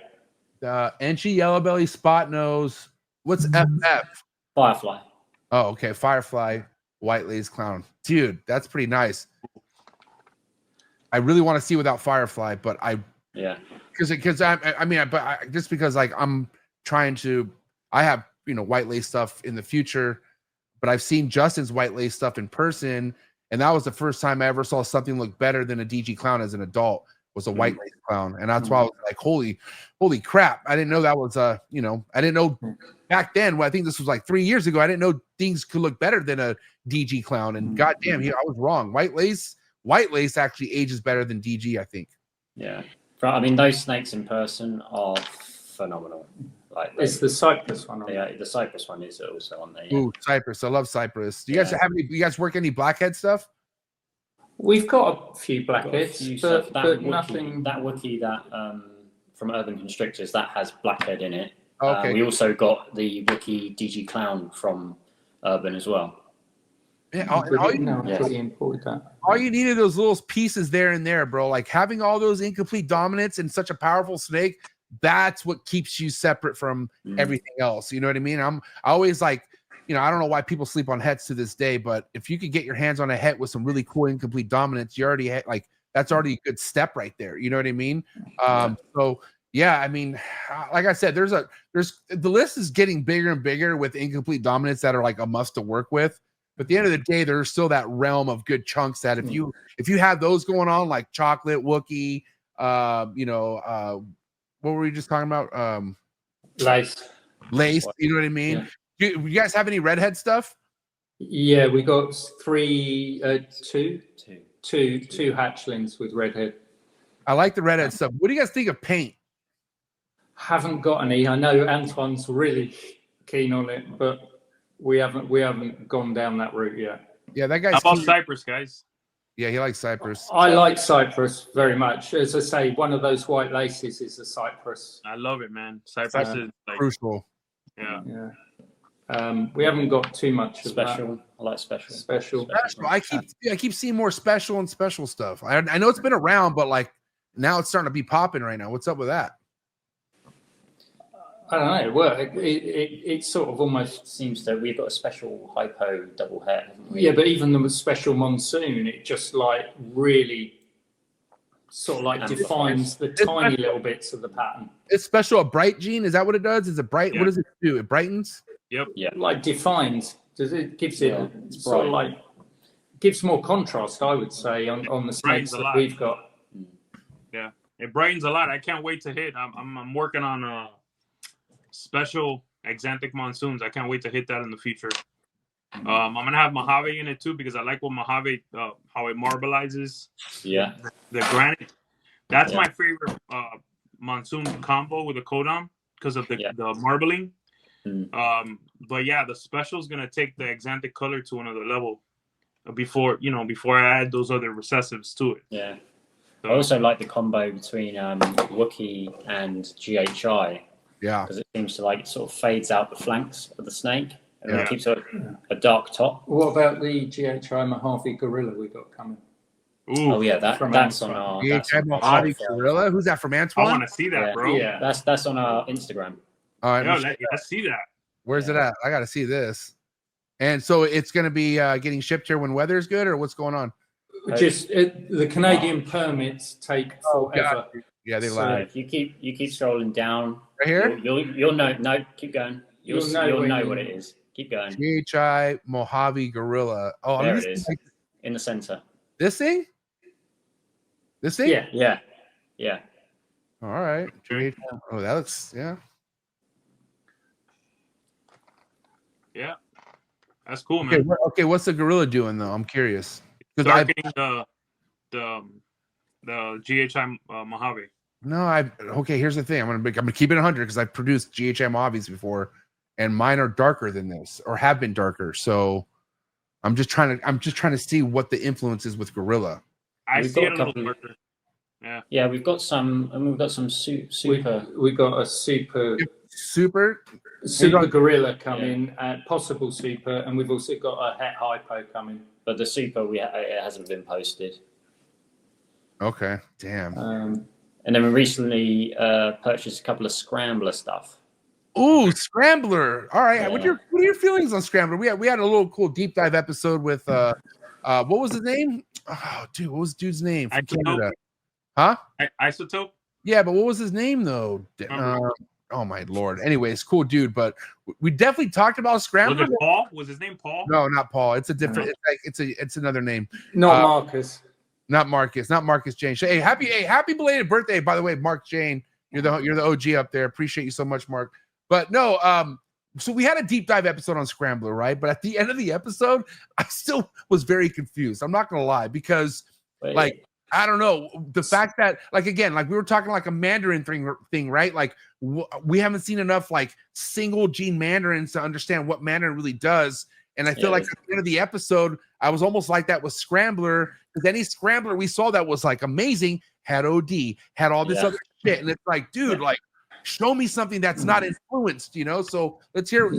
Enchi yellow belly spot nose. What's FF? Firefly. Oh, okay. Firefly white lace clown. Dude, that's pretty nice. I really want to see without Firefly, but because just because like I'm trying to, I have white lace stuff in the future, but I've seen Justin's white lace stuff in person, and that was the first time I ever saw something look better than a DG clown as an adult. Was a white lace clown, and that's why I was like, holy crap! I didn't know that was I didn't know back then. Well, I think this was like 3 years ago. I didn't know things could look better than a DG clown, and goddamn, I was wrong. White lace actually ages better than DG, I think. Yeah, I mean those snakes in person are phenomenal. Like it's the Cypress one. The Cypress one is also on there. Yeah. Ooh, Cypress! I love Cypress. Do you guys have any? You guys work any blackhead stuff? We've got a few blackheads, but nothing. That Wookiee from Urban Constrictors that has blackhead in it. Okay. We also got the Wookiee DG Clown from Urban as well. Yeah, all you needed those little pieces there and there, bro. Like having all those incomplete dominants in such a powerful snake, that's what keeps you separate from everything else. You know what I mean? I always like, I don't know why people sleep on hets to this day, but if you could get your hands on a het with some really cool incomplete dominants, you already had that's already a good step right there. You know what I mean? So yeah, I mean, like I said, the list is getting bigger and bigger with incomplete dominants that are like a must to work with. But at the end of the day, there's still that realm of good chunks that if you have those going on, like Chocolate, Wookiee, what were we just talking about? Lace, you know what I mean? Yeah. You guys have any redhead stuff? Yeah, we got two hatchlings with redhead. I like the redhead stuff. What do you guys think of paint? Haven't got any. I know Antoine's really keen on it, but we haven't gone down that route yet. Yeah, that guy's. How about Cypress, guys? Yeah, he likes cypress. I like cypress very much. As I say, one of those white laces is a cypress. I love it, man. Cypress is like, Crucial. yeah. We haven't got too much of Special. that. I like special. Special. I keep seeing more special and special stuff. I know it's been around, but like now it's starting to be popping right now. What's up with that? I don't know. Well, it sort of almost Seems that we've got a special hypo double het, haven't we? yeah, but even the special monsoon, it just like really sort of like defines the tiny little bits of the pattern. It's special. A bright gene. Is that what it does? Is it bright? Yeah. What does it do? It brightens. Yep. Yeah. Like defines. Does it gives it Yeah, it's sort of bright. like gives more contrast, I would say, on the snakes brightens a that lot. we've got. Yeah, it brightens a lot. I can't wait to hit. I'm working on special Axanthic monsoons. I can't wait to hit that in the future. I'm gonna have Mojave in it too because I like what Mojave how it marbleizes Yeah. the granite. That's Yeah. my favorite monsoon combo with the Kodam because of the marbling. Mm. But yeah, the special is gonna take the Axanthic color to another level before I add those other recessives to it. Yeah. So, I also like the combo between Wookiee and GHI Yeah. because it seems to like sort of fades out the flanks of the snake and Yeah. it keeps a dark top. What about the GHI Mojave Gorilla we got coming? ooh, Oh yeah, From that's on Antoine. our. Yeah, That's on our Mojave profile. Gorilla. Who's that from I Antoine? want to see that, Yeah. bro. Yeah. That's on our Instagram. All right. Yo, let's see that. Where's it at? I got to see this. And so it's going to be getting shipped here when weather's good, or what's going on? Just the Canadian permits take forever. Yeah, they So- lie. If you keep scrolling down, Right here. you'll know. No, keep going. You'll know what it is. Keep going. GHI Mojave Gorilla. Oh, There I'm it just is. In the center. this thing. This thing. Yeah. Yeah. All right. GHI. Oh, that looks. Yeah. Yeah, that's cool, Okay. man. Okay. What's the gorilla doing though? I'm curious because I Darkening the GHI Mojave. okay. Here's the thing. I'm gonna keep it 100 because I've produced GHI Mojaves before, and mine are darker than this or have been darker. So I'm just trying to see what the influence is with gorilla. I We've see got it a a little couple- darker. Yeah. Yeah, we've got some super. We got a super Super. gorilla coming, possible super, and we've also got a het hypo coming. But the super, it hasn't been posted. Okay. Damn. And then we recently purchased a couple of scrambler stuff. Ooh, Scrambler. All right. Yeah. What are your feelings on Scrambler? We had a little cool deep dive episode with what was his name? Oh, dude, what was the dude's name from Isotope. Canada? Huh? Isotope. Yeah, but what was his name though? Oh my lord. Anyways, cool dude, but we definitely talked about Scrambler. Was it Paul? Was his name Paul? No, not Paul. It's a different. It's another name. Not Marcus. Not Marcus. Not Marcus Jane. Hey, happy belated birthday, by the way, Mark Jane. You're the OG up there. Appreciate you so much, Mark. But no, so we had a deep dive episode on Scrambler, right? But at the end of the episode, I still was very confused. I'm not gonna lie, because like I don't know the fact that like again, like we were talking like a Mandarin thing, right? Like we haven't seen enough like single gene Mandarins to understand what Mandarin really does. And I feel like at the end of the episode, I was almost like that with Scrambler, because any Scrambler we saw that was like amazing had OD, had all this other shit, and it's like, dude, like show me something that's not influenced, you know? So let's hear.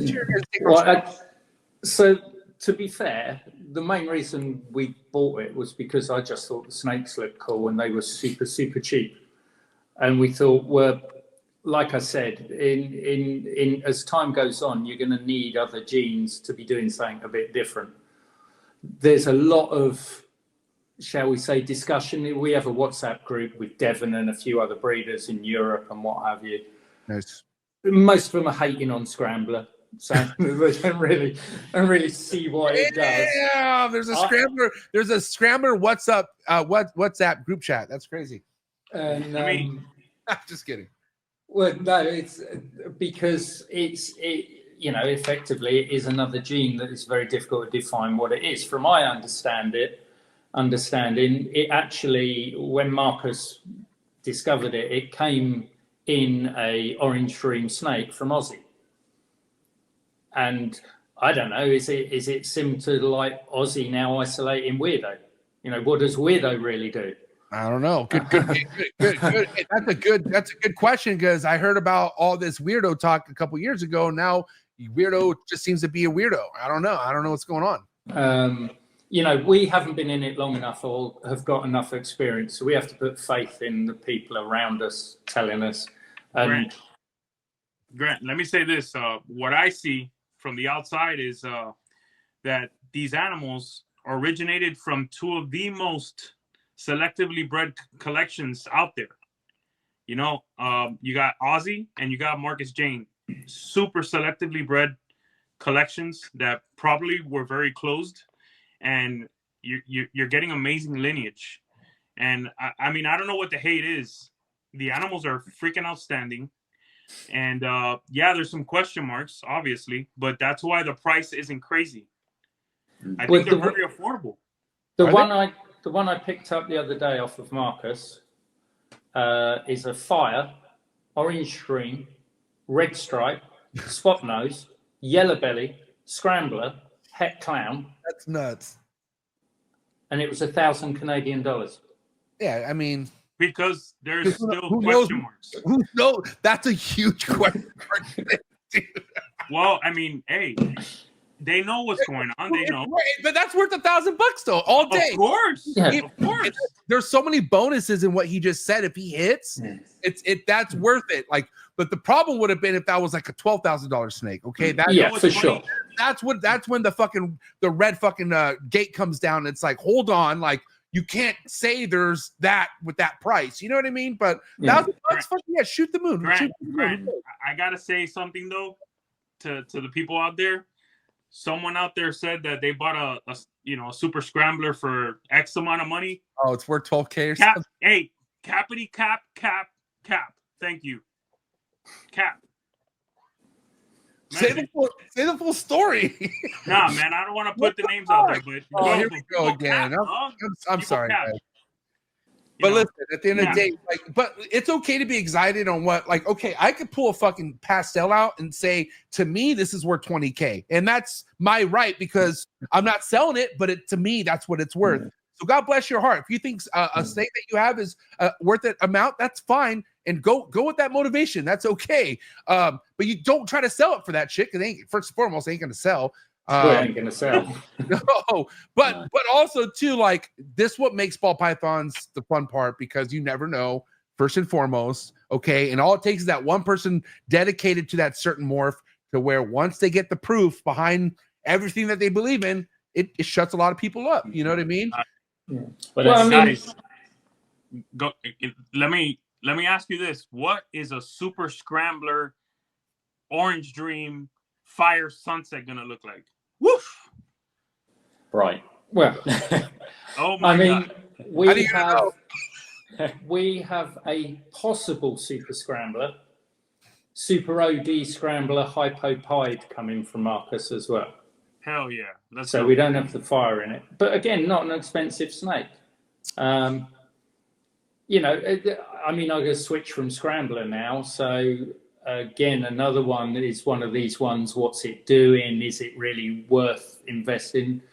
So to be fair, the main reason we bought it was because I just thought the snakes looked cool and they were super, super cheap. And we thought, well, like I said, in as time goes on, you're going to need other genes to be doing something a bit different. There's a lot of, shall we say, discussion. We have a WhatsApp group with Devon and a few other breeders in Europe and what have you. Nice. Most of them are hating on Scrambler, so they don't really see what it does. Yeah, there's a Scrambler. There's a Scrambler WhatsApp group chat. That's crazy. And I mean, just kidding. Well, no, it's because you know, effectively it is another gene that is very difficult to define what it is. From my understanding, it actually, when Marcus discovered it, it came in a orange shroom snake from Aussie. And I don't know, is it similar to like Aussie now isolating weirdo? You know, what does weirdo really do? I don't know. Good. Hey, that's a good question, because I heard about all this weirdo talk a couple years ago. Now weirdo just seems to be a weirdo. I don't know what's going on. You know, we haven't been in it long enough or have got enough experience, so we have to put faith in the people around us telling us. Grant, let me say this. What I see from the outside is that these animals originated from two of the most selectively bred collections out there. You know, you got Ozzy and you got Marcus Jane, super selectively bred collections that probably were very closed, and you're getting amazing lineage. And I mean, I don't know what the hate is. The animals are freaking outstanding. And yeah, there's some question marks, obviously, but that's why the price isn't crazy. I think they're very affordable. The one I picked up the other day off of Marcus is a fire, orange screen, red stripe, spot nose, yellow belly, scrambler, het clown. That's nuts. And it was $1,000 Canadian. Yeah, I mean, because there's still question marks. Who knows? That's a huge question mark. Well, I mean, hey, they know what's going on. They know, but that's worth $1,000 though, all day. Of course, yeah. Of course. There's so many bonuses in what he just said. If he hits, that's worth it. Like, but the problem would have been if that was like a $12,000 snake. Okay, for sure. That's when the red gate comes down. It's like, hold on, like, you can't say there's that with that price. You know what I mean? But $1,000 fucking, yeah, shoot the moon. Grant, I gotta say something though to the people out there. Someone out there said that they bought a super scrambler for X amount of money. Oh, it's worth $12K or something. Hey, cappity cap. Thank you. Cap. Say the full story. Nah, man, I don't want to put the names out there, but here we go again. I'm sorry, guys. But listen, at the end of the day, like, but it's okay to be excited on what, like, okay, I could pull a fucking pastel out and say, to me, this is worth $20K, and that's my right because I'm not selling it, but to me, that's what it's worth. So God bless your heart. If you think a snake that you have is worth that amount, that's fine, and go with that motivation. That's okay. But you don't try to sell it for that shit, because first and foremost, they ain't gonna sell. Ain't gonna sell. No, but also too, like, this what makes ball pythons the fun part, because you never know, first and foremost. Okay, and all it takes is that one person dedicated to that certain morph, to where once they get the proof behind everything that they believe in, it shuts a lot of people up. You know what I mean? But let me ask you this: what is a super scrambler, orange dream, fire sunset gonna look like? Woof. Right. Well, oh my God. we have a possible super scrambler, super OD scrambler, hypopide coming from Marcus as well. Hell yeah. So we don't have the fire in it. But again, not an expensive snake. You know, I mean, I'm going to switch from scrambler now. So again, another one is one of these ones. What's it doing? Is it really worth investing?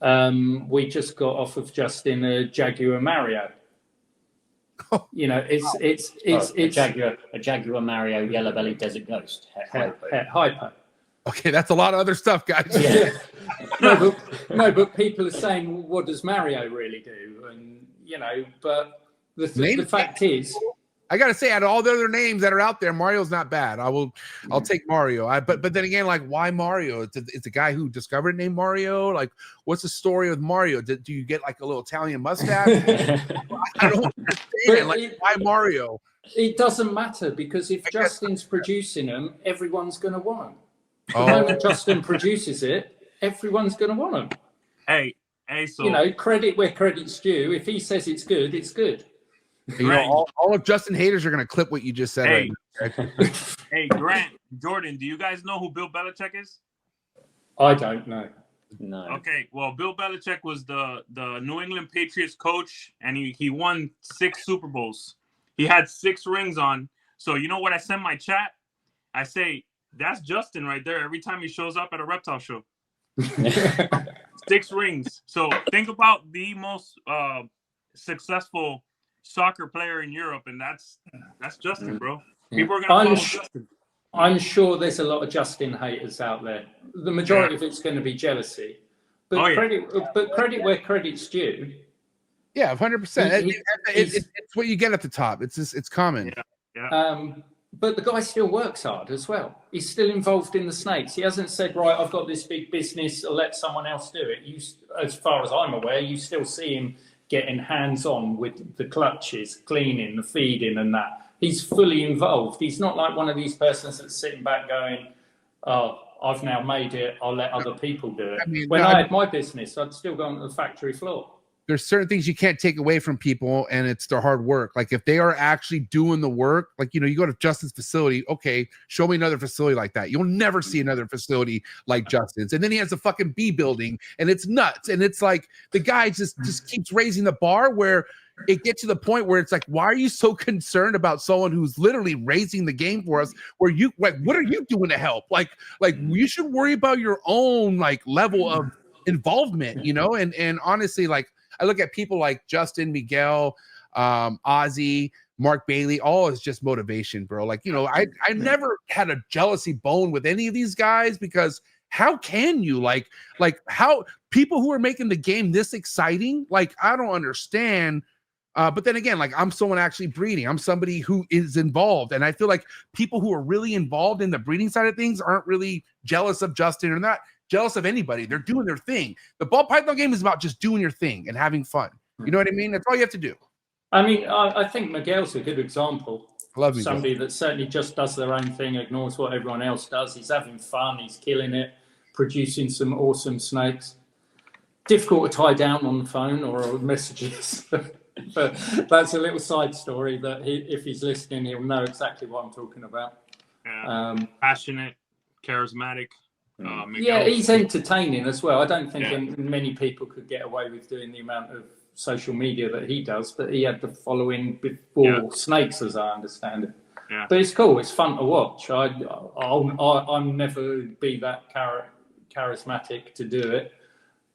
We just got off of Justin a Jaguar Mario. You know, it's a Jaguar Mario yellow belly desert ghost. Hypo. Okay, that's a lot of other stuff, guys. Yeah. no, but people are saying, well, what does Mario really do? And you know, but the fact is, I gotta say, out of all the other names that are out there, Mario's not bad. I'll take Mario. But then again, like, why Mario? It's a guy who discovered named Mario. Like, what's the story with Mario? Do you get like a little Italian mustache? I don't understand. Like, why Mario? It doesn't matter, because if Justin's producing them, everyone's going to want them. The moment Justin produces it, everyone's going to want them. Hey, so you know, credit where credit's due. If he says it's good, it's good. You know, all of Justin haters are going to clip what you just said. Hey, right now. Hey, Grant, Jordan, do you guys know who Bill Belichick is? I don't know. No. Okay, well, Bill Belichick was the New England Patriots coach, and he won 6 Super Bowls. He had 6 rings on. So you know what I send my chat? I say, that's Justin right there every time he shows up at a reptile show. 6 rings. So think about the most successful soccer player in Europe, and that's Justin, bro. People are gonna follow Justin. I'm sure there's a lot of Justin haters out there. The majority of it's going to be jealousy, but credit where credit's due. Yeah, 100%. It's what you get at the top. It's common. But the guy still works hard as well. He's still involved in the snakes. He hasn't said, right, I've got this big business, I'll let someone else do it. As far as I'm aware, you still see him getting hands-on with the clutches, cleaning, the feeding and that. He's fully involved. He's not like one of these persons that's sitting back going, oh, I've now made it, I'll let other people do it. I mean, when I had my business, I'd still go on the factory floor. There's certain things you can't take away from people, and it's their hard work. Like if they are actually doing the work, like, you know, you go to Justin's facility, okay, show me another facility like that. You'll never see another facility like Justin's. And then he has a fucking bee building, and it's nuts. And it's like the guy just keeps raising the bar where it gets to the point where it's like, why are you so concerned about someone who's literally raising the game for us? Where you like, what are you doing to help? Like you should worry about your own like level of involvement, you know? And honestly, like I look at people like Justin, Miguel, Ozzy, Mark Bailey, all is just motivation, bro. Like, you know, I never had a jealousy bone with any of these guys, because how can you like how people who are making the game this exciting? Like, I don't understand. But then again, like I'm someone actually breeding. I'm somebody who is involved. And I feel like people who are really involved in the breeding side of things aren't really jealous of Justin, or not jealous of anybody. They're doing their thing. The ball python game is about just doing your thing and having fun. You know what I mean? That's all you have to do. I mean, I think Miguel's a good example. I love Miguel. Somebody that certainly just does their own thing, ignores what everyone else does. He's having fun. He's killing it, producing some awesome snakes. Difficult to tie down on the phone or messages. But that's a little side story that if he's listening, he'll know exactly what I'm talking about. Yeah. Passionate, charismatic. Yeah, he's entertaining as well. I don't think many people could get away with doing the amount of social media that he does, but he had the following before snakes, as I understand it. Yeah. But it's cool. It's fun to watch. I'll never be that charismatic to do it.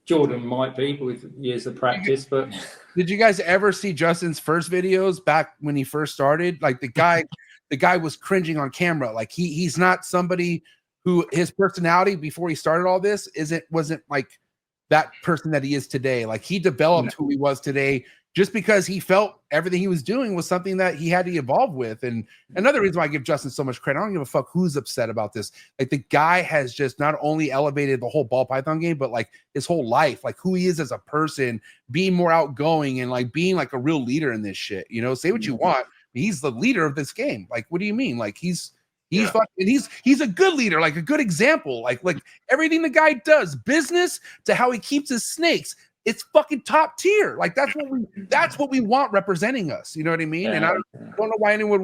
Jordan might be with years of practice, but did you guys ever see Justin's first videos back when he first started? Like the guy was cringing on camera. Like he's not somebody who, his personality before he started all this wasn't like that person that he is today. Like he developed who he was today just because he felt everything he was doing was something that he had to evolve with. And another reason why I give Justin so much credit, I don't give a fuck who's upset about this. Like the guy has just not only elevated the whole ball python game, but like his whole life, like who he is as a person, being more outgoing and like being like a real leader in this shit. You know, say what you want, he's the leader of this game. Like, what do you mean? Like he's fucking, he's a good leader, like a good example. Like everything the guy does, business to how he keeps his snakes, it's fucking top tier. Like that's what we want representing us. You know what I mean? And I don't know why anyone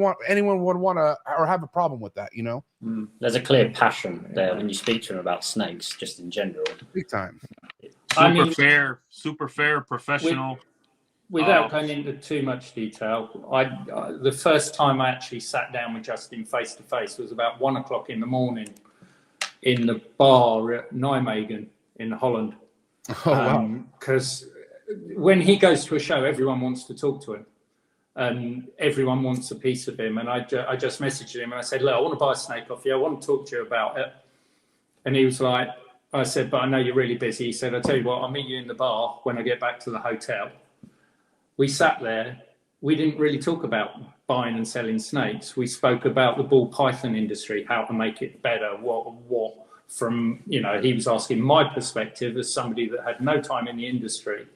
would want to or have a problem with that. You know, there's a clear passion there when you speak to him about snakes, just in general. Big time. Super fair, professional. Without going into too much detail, the first time I actually sat down with Justin face to face was about 1 o'clock in the morning in the bar at Nijmegen in Holland. Because when he goes to a show, everyone wants to talk to him, and everyone wants a piece of him. And I just messaged him and I said, "Look, I want to buy a snake off you. I want to talk to you about it." And he was like, "I said, but I know you're really busy." He said, "I'll tell you what, I'll meet you in the bar when I get back to the hotel." We sat there. We didn't really talk about buying and selling snakes. We spoke about the ball python industry, how to make it better, what from, you know, he was asking my perspective as somebody that had no time in the industry,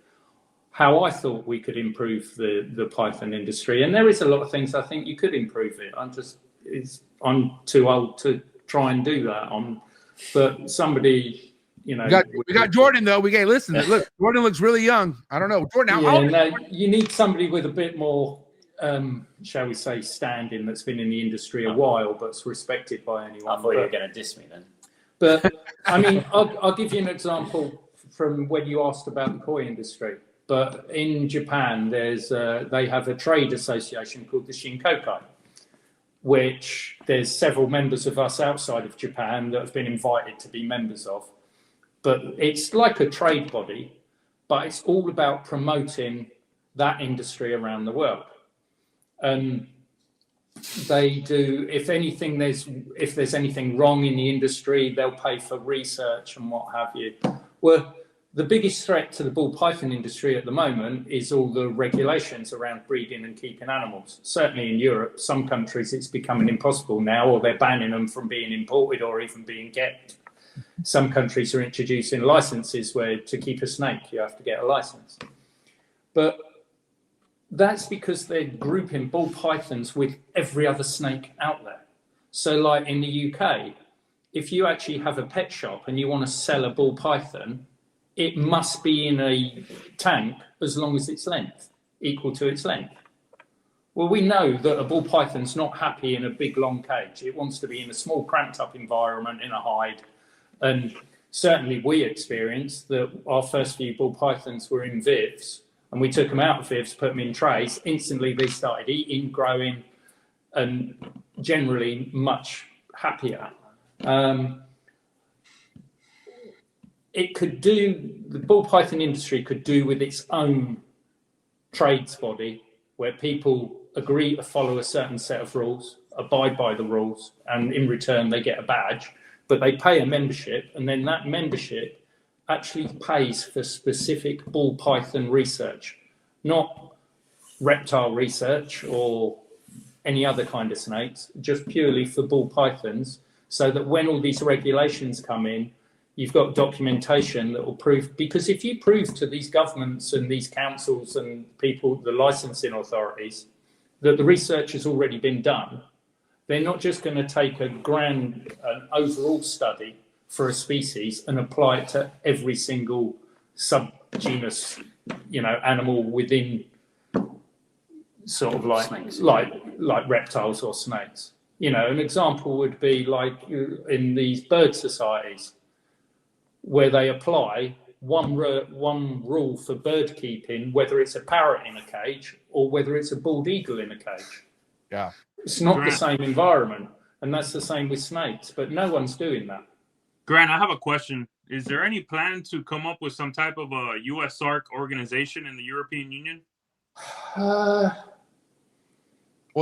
how I thought we could improve the python industry. And there is a lot of things I think you could improve it. I'm too old to try and do that. But somebody, you know, we got Jordan though. Listen, look, Jordan looks really young. I don't know, Jordan. You need somebody with a bit more, shall we say, standing, that's been in the industry a while, but's respected by anyone. I thought you were going to diss me then. But I mean, I'll give you an example from when you asked about the koi industry. But in Japan, they have a trade association called the Shinkoku, which there's several members of us outside of Japan that have been invited to be members of. but it's like a trade body, but it's all about promoting that industry around the world. And they do, if there's anything wrong in the industry, they'll pay for research and what have you. Well, the biggest threat to the ball python industry at the moment is all the regulations around breeding and keeping animals. Certainly in Europe, some countries it's becoming impossible now, or they're banning them from being imported or even being kept. Some countries are introducing licenses where to keep a snake, you have to get a license. But that's because they're grouping ball pythons with every other snake out there. So like in the UK, if you actually have a pet shop and you want to sell a ball python, it must be in a tank as long as its length, equal to its length. Well, we know that a ball python's not happy in a big, long cage. It wants to be in a small, cramped up environment in a hide. And certainly we experienced that our first few ball pythons were in vivs, and we took them out of vivs, put them in trays. Instantly, they started eating, growing, and generally much happier. The ball python industry could do with its own trades body where people agree to follow a certain set of rules, abide by the rules, and in return they get a badge, but they pay a membership, and then that membership actually pays for specific ball python research, not reptile research or any other kind of snakes, just purely for ball pythons, so that when all these regulations come in, you've got documentation that will prove, because if you prove to these governments and these councils and people, the licensing authorities, that the research has already been done, they're not just going to take an overall study for a species and apply it to every single subgenus, animal within sort of like reptiles or snakes. An example would be like in these bird societies, where they apply one rule for bird keeping, whether it's a parrot in a cage or whether it's a bald eagle in a cage. Yeah. It's not the same environment, and that's the same with snakes, but no one's doing that. Grant, I have a question. Is there any plan to come up with some type of a USARK organization in the European Union? Well,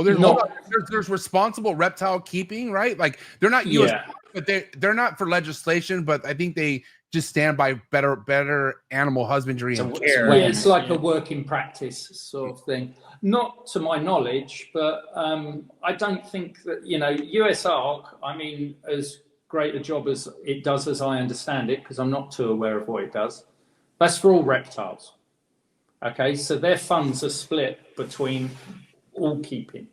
there's responsible reptile keeping, right? Like they're not US, but they're not for legislation, but I think they just stand by better animal husbandry and care. Yeah, it's like a working practice sort of thing. Not to my knowledge, but I don't think that, USARK, I mean, as great a job as it does, as I understand it, because I'm not too aware of what it does, that's for all reptiles. Okay, so their funds are split between all keeping.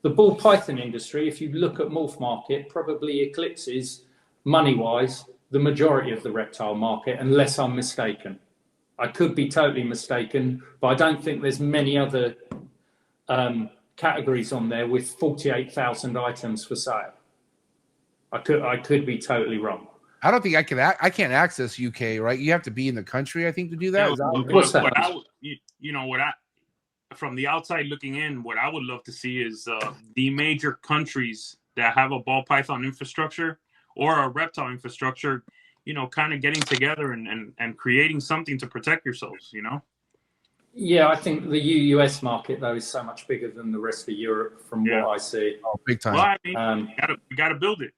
The ball python industry, if you look at MORPH market, probably eclipses money-wise the majority of the reptile market, unless I'm mistaken. I could be totally mistaken, but I don't think there's many other categories on there with 48,000 items for sale. I could be totally wrong. I don't think I can't access UK, right? You have to be in the country, I think, to do that. From the outside looking in, what I would love to see is the major countries that have a ball python infrastructure or a reptile infrastructure, kind of getting together and creating something to protect yourselves, Yeah, I think the US market, though, is so much bigger than the rest of Europe from what I see. Oh, big time. Well, I mean, we got to build it,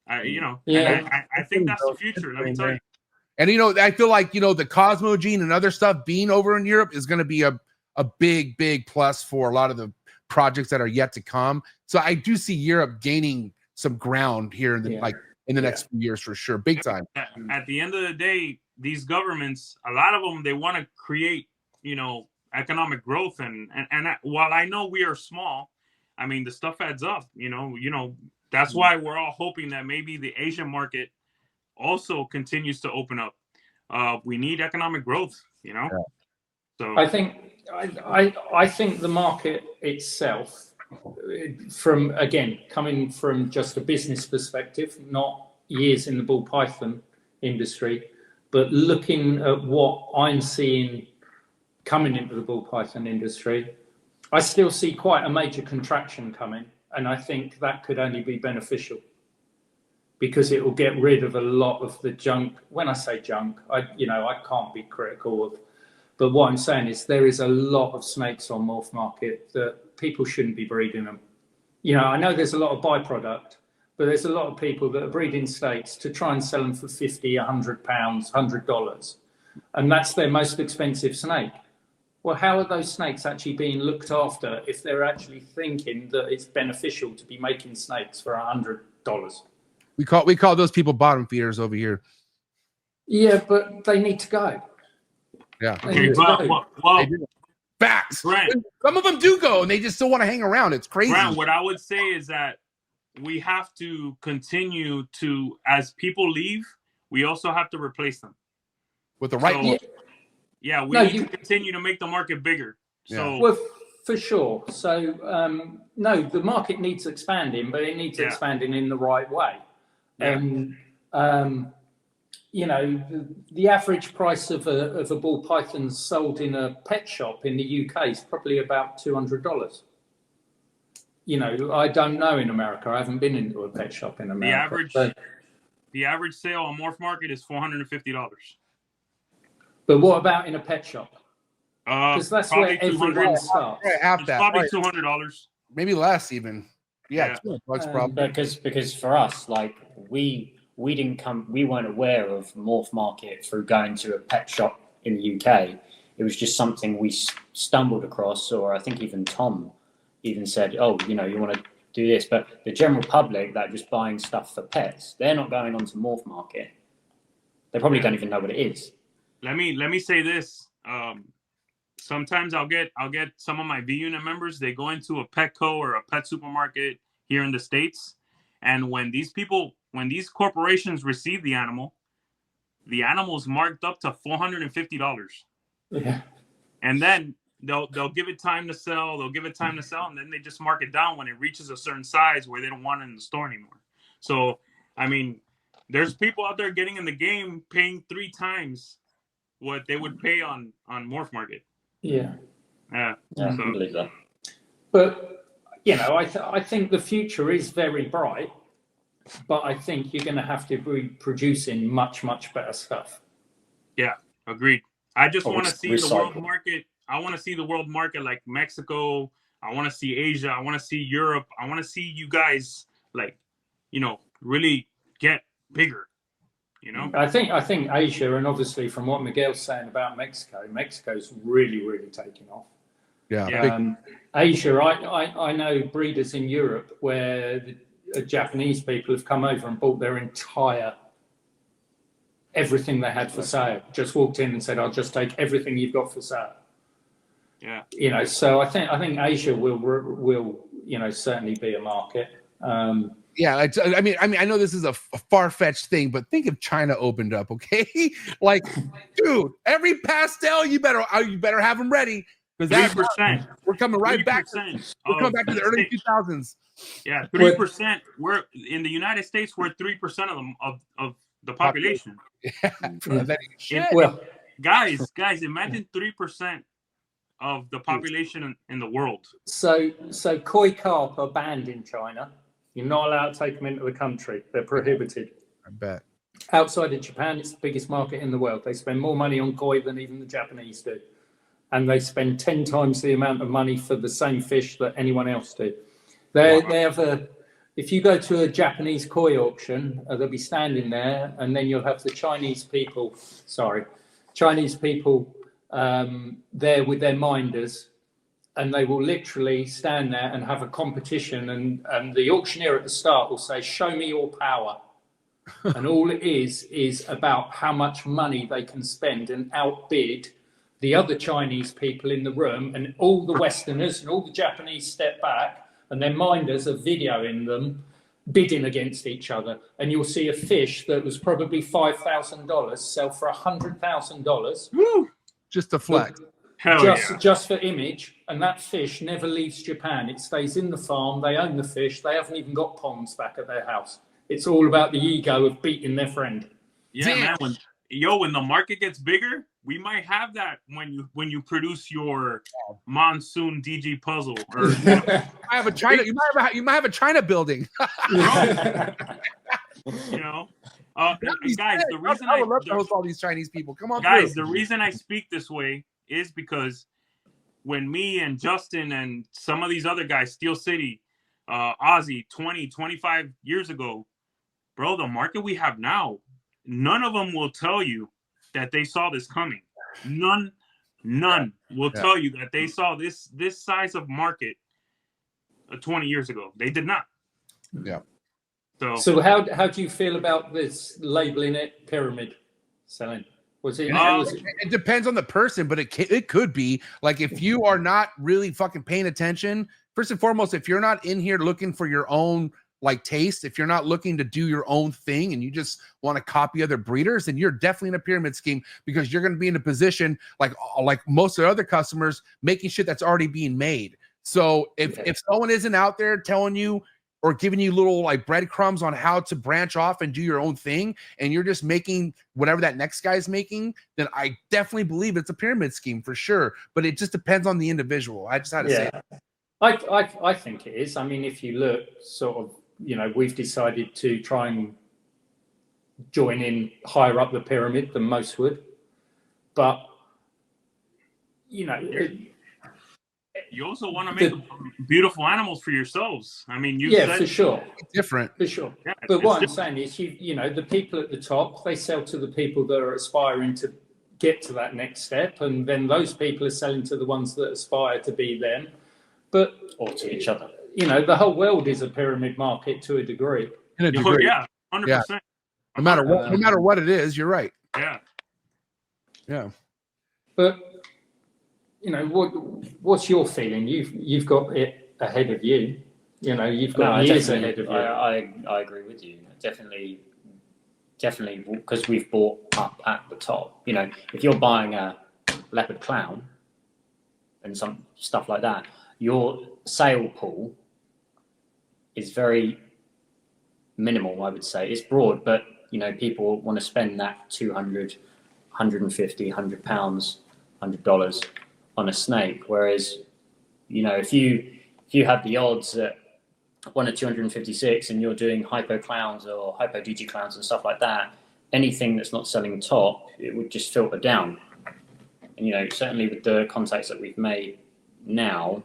I think that's the future, let me tell you. And, I feel like, the Cosmogene and other stuff being over in Europe is going to be a big, big plus for a lot of the projects that are yet to come. So I do see Europe gaining some ground here in the next few years for sure. Big time. At the end of the day, these governments, a lot of them, they want to create, economic growth. And while I know we are small, I mean, the stuff adds up, that's why we're all hoping that maybe the Asian market also continues to open up. We need economic growth, Yeah. So I think the market itself, coming from just a business perspective, not years in the ball python industry, but looking at what I'm seeing coming into the ball python industry, I still see quite a major contraction coming, and I think that could only be beneficial because it will get rid of a lot of the junk. When I say junk, I can't be critical of, but what I'm saying is there is a lot of snakes on Morph Market that people shouldn't be breeding them. I know there's a lot of byproduct, but there's a lot of people that are breeding snakes to try and sell them for £50, £100, $100, and that's their most expensive snake. Well, how are those snakes actually being looked after if they're actually thinking that it's beneficial to be making snakes for $100? We call those people bottom feeders over here. Yeah, but they need to go. Yeah. Okay, well, facts. Grant, some of them do go, and they just still want to hang around. It's crazy. Grant, what I would say is that we have to continue to, as people leave, we also have to replace them with the right one. Yeah, we need to continue to make the market bigger. Yeah. So, well, for sure. So, no, the market needs expanding, but it needs expanding in the right way. Yeah. And the average price of a ball python sold in a pet shop in the UK is probably about $200. I don't know in America. I haven't been into a pet shop in America. The average sale on Morph Market is $450. But what about in a pet shop? Because that's where everyone starts. Right, half that. Probably $200. Maybe less even. Yeah, $200 probably. Because for us, like we weren't aware of Morph Market through going to a pet shop in the UK. It was just something we stumbled across, or I think even Tom even said, "Oh, you want to do this." But the general public that are just buying stuff for pets, they're not going onto Morph Market. They probably don't even know what it is. Let me say this. Sometimes I'll get some of my V unit members. They go into a Petco or a pet supermarket here in the States, and when these corporations receive the animal's marked up to $450. Yeah, and then they'll give it time to sell. And then they just mark it down when it reaches a certain size where they don't want it in the store anymore. So, I mean, there's people out there getting in the game paying 3 times what they would pay on Morph Market. Yeah. I believe that. But I think the future is very bright, but I think you're going to have to be producing much, much better stuff. Yeah, agreed. I just want to see the world market. I want to see the world market like Mexico. I want to see Asia. I want to see Europe. I want to see you guys really get bigger. I think Asia, and obviously from what Miguel's saying about Mexico's really, really taking off. Yeah. Asia, I know breeders in Europe where the Japanese people have come over and bought their entire everything they had for sale. Just walked in and said, "I'll just take everything you've got for sale." Yeah. So I think Asia will certainly be a market. Yeah, I mean, I know this is a far-fetched thing, but think if China opened up, okay? Like, dude, every pastel you better have them ready because 3%. We're coming right back. We're coming back to the early 2000s. Yeah, 3%. We're in the United States. We're 3% of the population. Well, guys, imagine 3% of the population in the world. So koi carp are banned in China. You're not allowed to take them into the country. They're prohibited. I bet. Outside of Japan, it's the biggest market in the world. They spend more money on koi than even the Japanese do. And they spend 10 times the amount of money for the same fish that anyone else do. They have if you go to a Japanese koi auction, they'll be standing there, and then you'll have the Chinese people there with their minders, and they will literally stand there and have a competition, and the auctioneer at the start will say, "Show me your power." And all it is about how much money they can spend and outbid the other Chinese people in the room, and all the Westerners and all the Japanese step back, and their minders are videoing them bidding against each other. And you'll see a fish that was probably $5,000 sell for $100,000. Woo! Just a flex. Just for image, and that fish never leaves Japan. It stays in the farm. They own the fish. They haven't even got ponds back at their house. It's all about the ego of beating their friend. Yeah, man. When the market gets bigger, we might have that when you produce your monsoon DG puzzle. Or I have a China. You might have a China building. You know, That'd be and guys, sick. the reason I would love to host all these Chinese people. Come on, guys, through. the reason I speak this way is because when me and Justin and some of these other guys, Steel City, Ozzy, 20, 25 years ago, bro, the market we have now, none of them will tell you that they saw this coming. None will tell you that they saw this size of market 20 years ago. They did not. Yeah. So how do you feel about this labeling it pyramid selling? Was it? It depends on the person, but it could be like if you are not really fucking paying attention. First and foremost, if you're not in here looking for your own like taste, if you're not looking to do your own thing and you just want to copy other breeders, then you're definitely in a pyramid scheme because you're going to be in a position like most of the other customers making shit that's already being made. So if someone isn't out there telling you or giving you little like breadcrumbs on how to branch off and do your own thing, and you're just making whatever that next guy's making, then I definitely believe it's a pyramid scheme for sure. But it just depends on the individual. I just had to say that. I think it is. I mean, if you look sort of, you know, we've decided to try and join in higher up the pyramid than most would. But, you know, you also want to make beautiful animals for yourselves. I mean, for sure. Different. For sure. Yeah, but what I'm saying is, you know, the people at the top, they sell to the people that are aspiring to get to that next step. And then those people are selling to the ones that aspire to be them. Or to each other. You know, the whole world is a pyramid market to a degree. In a degree. Yeah, 100%. Yeah. No matter what it is, you're right. Yeah. Yeah. But you know, what's your feeling? You've got it ahead of you. You know, you've got years ahead of you. I agree with you. Definitely, because we've bought up at the top. You know, if you're buying a leopard clown and some stuff like that, your sale pool is very minimal, I would say. It's broad, but you know, people want to spend that 200, 150, £100, $100 on a snake. Whereas, you know, if you have the odds at 1 or 256 and you're doing hypo clowns or hypo DG clowns and stuff like that, anything that's not selling top, it would just filter down. And, you know, certainly with the contacts that we've made now,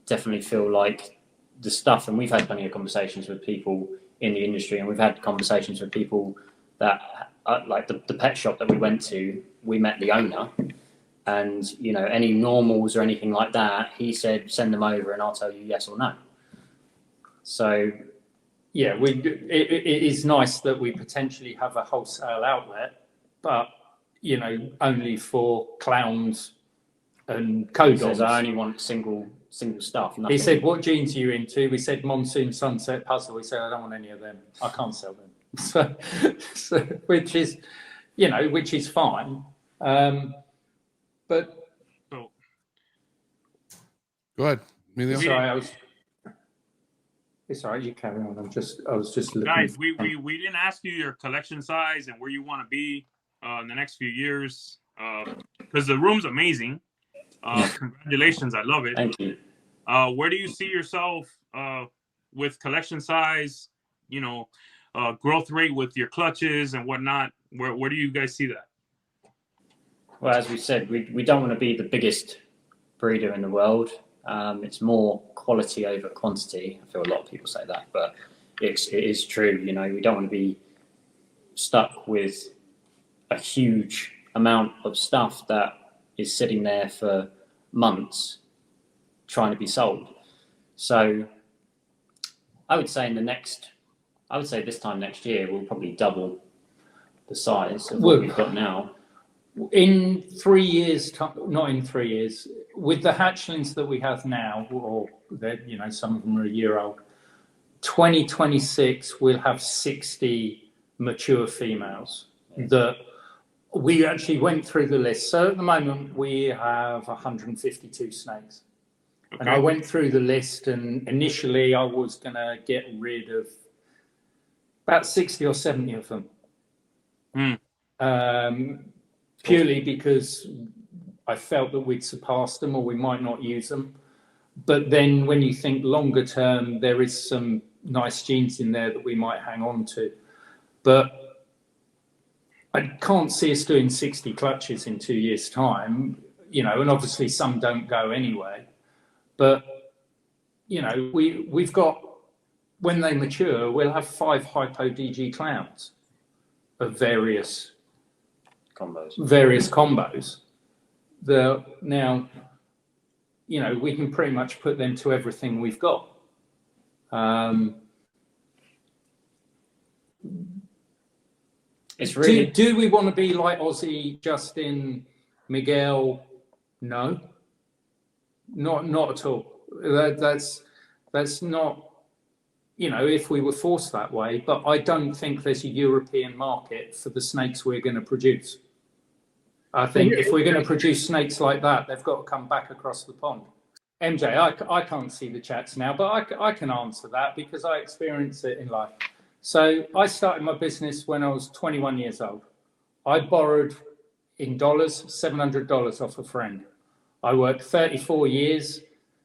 definitely feel like the stuff, and we've had plenty of conversations with people in the industry, and we've had conversations with people that, like the pet shop that we went to, we met the owner, and, you know, any normals or anything like that, he said, send them over and I'll tell you yes or no. So, yeah, it is nice that we potentially have a wholesale outlet, but, you know, only for clowns and codoms. I only want single stuff. Nothing. He said, what genes are you into? We said monsoon, sunset, puzzle. He said, I don't want any of them. I can't sell them. So which is, you know, which is fine. But so, go ahead, Emilio. Sorry, it's all right. You carry on. I was just looking. Guys, we didn't ask you your collection size and where you want to be in the next few years, because the room's amazing. Congratulations, I love it. Thank you. Where do you see yourself with collection size? You know, growth rate with your clutches and whatnot. Where do you guys see that? Well, as we said, we don't want to be the biggest breeder in the world. It's more quality over quantity. I feel a lot of people say that, but it is true. You know, we don't want to be stuck with a huge amount of stuff that is sitting there for months trying to be sold. So I would say this time next year, we'll probably double the size of what we've got now. In 3 years, not in 3 years, with the hatchlings that we have now, or you know, some of them are a year old, 2026 we'll have 60 mature females that we actually went through the list. So at the moment we have 152 snakes. Okay. And I went through the list, and initially I was going to get rid of about 60 or 70 of them. Purely because I felt that we'd surpassed them or we might not use them. But then when you think longer term, there is some nice genes in there that we might hang on to. But I can't see us doing 60 clutches in 2 years' time, you know, and obviously some don't go anyway. But, you know, we've got, when they mature, we'll have 5 hypo DG clowns of various combos. Now, you know, we can pretty much put them to everything we've got. It's really. Do we want to be like Ozzy, Justin, Miguel? No, not at all. That's not, you know, if we were forced that way. But I don't think there's a European market for the snakes we're going to produce. I think if we're going to produce snakes like that, they've got to come back across the pond. MJ, I can't see the chats now, but I can answer that because I experience it in life. So I started my business when I was 21 years old. I borrowed in dollars, $700 off a friend. I worked 34 years,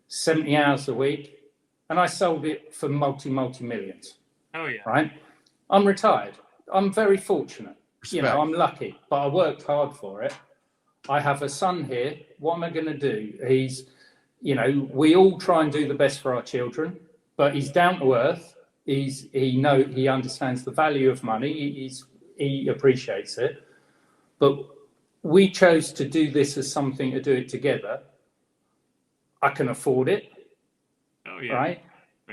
70 hours a week, and I sold it for multi-millions. Oh, yeah. Right? I'm retired. I'm very fortunate. Respect. You know, I'm lucky, but I worked hard for it. I have a son here. What am I going to do? He's, you know, we all try and do the best for our children, but he's down to earth. He understands the value of money. He appreciates it. But we chose to do this as something to do it together. I can afford it. Oh, yeah. Right?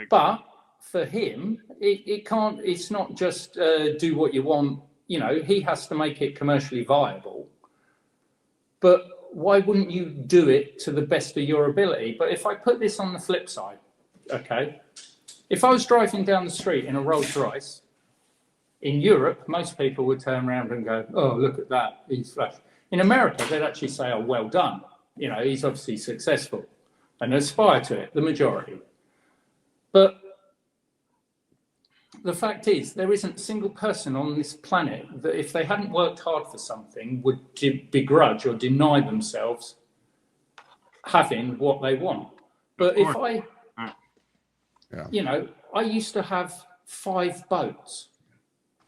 But for him, it's not just do what you want. You know, he has to make it commercially viable. But why wouldn't you do it to the best of your ability? But if I put this on the flip side, okay, if I was driving down the street in a Rolls Royce, in Europe, most people would turn around and go, oh, look at that, he's flash. In America, they'd actually say, oh, well done. You know, he's obviously successful and aspire to it, the majority. But the fact is, there isn't a single person on this planet that if they hadn't worked hard for something would begrudge or deny themselves having what they want. But if I, you know, I used to have 5 boats.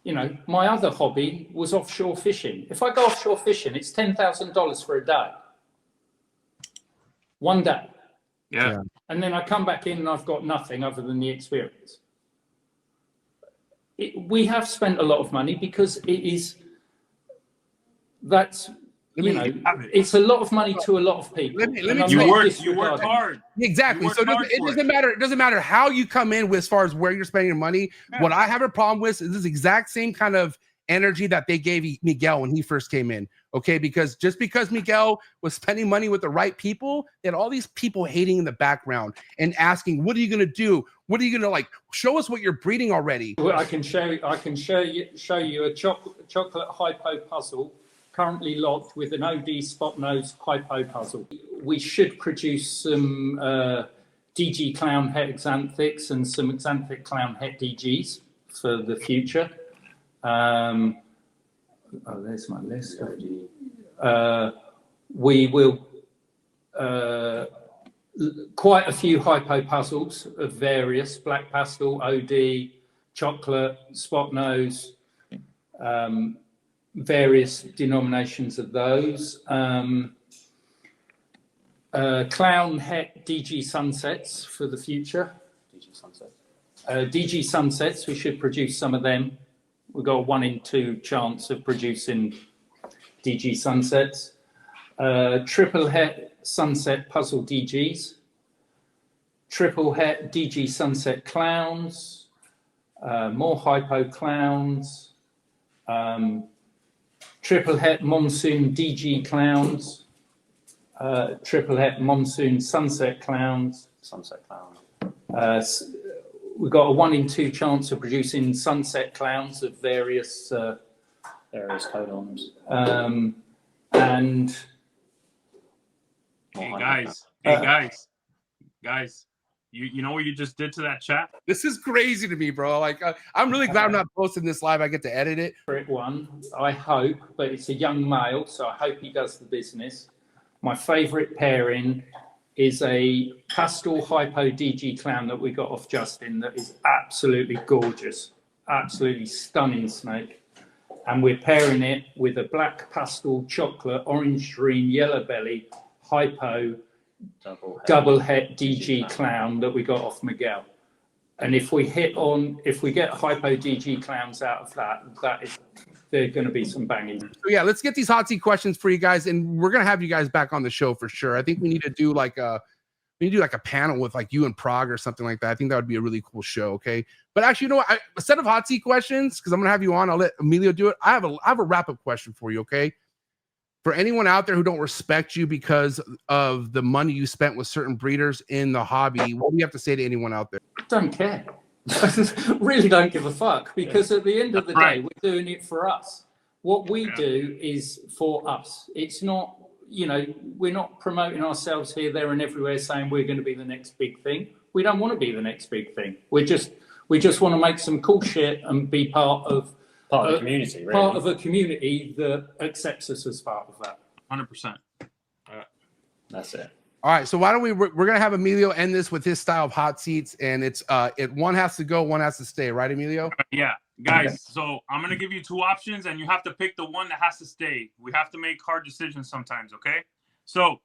You know, my other hobby was offshore fishing. If I go offshore fishing, it's $10,000 for a day. One day. Yeah. And then I come back in and I've got nothing other than the experience. We have spent a lot of money because it's a lot of money to a lot of people. You work hard. Exactly. So it doesn't matter how you come in with as far as where you're spending your money. Yeah. What I have a problem with is this exact same kind of energy that they gave Miguel when he first came in. Okay, because just because Miguel was spending money with the right people, and all these people hating in the background and asking, "What are you going to do? What are you going to like? Show us what you're breeding already." Well, I can show you a chocolate hypo puzzle currently locked with an OD spot nose hypo puzzle. We should produce some DG clown het xanthics and some xanthic clown het DGs for the future. Oh, there's my list. We will quite a few hypo puzzles of various black pastel, OD, chocolate, spot nose, various denominations of those. Clown het DG sunsets for the future. DG sunsets, we should produce some of them. We've got a 1 in 2 chance of producing DG sunsets. Triple het sunset puzzle DGs. Triple het DG sunset clowns. More hypo clowns. Triple het monsoon DG clowns. Triple het monsoon sunset clowns. We've got a 1 in 2 chance of producing sunset clowns of various codons. And guys, you know what you just did to that chat? This is crazy to me, bro. Like I'm really glad I'm not posting this live. I get to edit it. One, I hope, but it's a young male, so I hope he does the business. My favorite pairing is a pastel hypo DG clown that we got off Justin that is absolutely gorgeous, absolutely stunning snake. And we're pairing it with a black pastel chocolate, orange dream, yellow belly, hypo double head DG clown that we got off Miguel. And if we get hypo DG clowns out of that, they're going to be some banging. So yeah, let's get these hot seat questions for you guys, and we're gonna have you guys back on the show for sure. I think we need to do like a panel with like you and Prague or something like that. I think that would be a really cool show. Okay, but actually, you know what? A set of hot seat questions, because I'm gonna have you on. I'll let Emilio do it. I have a wrap up question for you. Okay, for anyone out there who don't respect you because of the money you spent with certain breeders in the hobby, what do you have to say to anyone out there? Don't care. Really don't give a fuck, because at the end of the day, we're doing it for us. What we do is for us. It's not, you know, we're not promoting ourselves here, there, and everywhere saying we're going to be the next big thing. We don't want to be the next big thing. We just want to make some cool shit and be part of the community, really. Part of a community that accepts us as part of that. 100%. That's it. All right, so why don't we're gonna have Emilio end this with his style of hot seats, and it's one has to go, one has to stay, right, Emilio? Yeah, guys. So I'm gonna give you two options, and you have to pick the one that has to stay. We have to make hard decisions sometimes, okay? So,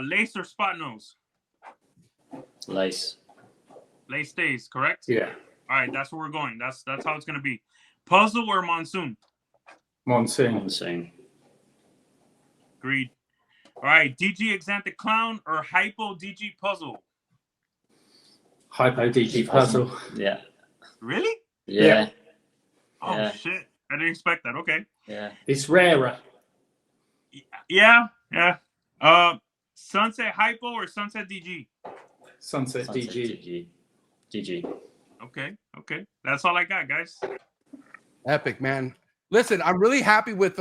lace or spot nose? Lace. Lace stays, correct? Yeah. All right, that's where we're going. That's how it's gonna be. Puzzle or monsoon? Monsoon. Agreed. All right, DG Exantic Clown or Hypo DG Puzzle? Hypo DG Puzzle. Yeah. Really? Yeah. Oh, yeah. Shit. I didn't expect that. Okay. Yeah. It's rarer. Yeah. Sunset Hypo or Sunset DG? Sunset DG. DG. Okay. That's all I got, guys. Epic, man. Listen, I'm really happy with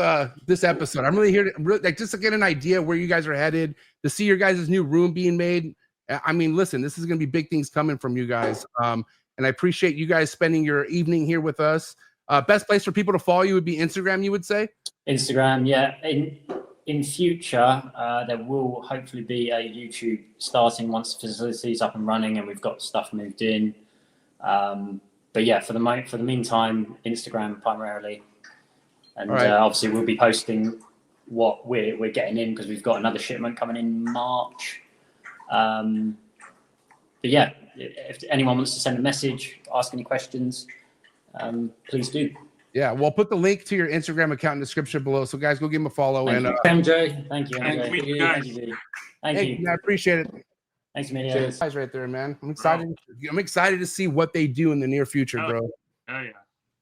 this episode. I'm really here to just to get an idea where you guys are headed, to see your guys' new room being made. I mean, listen, this is going to be big things coming from you guys. And I appreciate you guys spending your evening here with us. Best place for people to follow you would be Instagram, you would say? Instagram, yeah. In future, there will hopefully be a YouTube starting once the facility's up and running and we've got stuff moved in. But yeah, for the meantime, Instagram primarily. And right. Obviously, we'll be posting what we're getting in because we've got another shipment coming in March. But yeah, if anyone wants to send a message, ask any questions, please do. Yeah, we'll put the link to your Instagram account in the description below. So guys, go give him a follow. Thank you. MJ. Thank you, MJ. Thank you, guys. Thank you. I appreciate it. Thanks, Emilio. Cheers. Guys, right there, man. I'm excited to see what they do in the near future, bro. Oh yeah.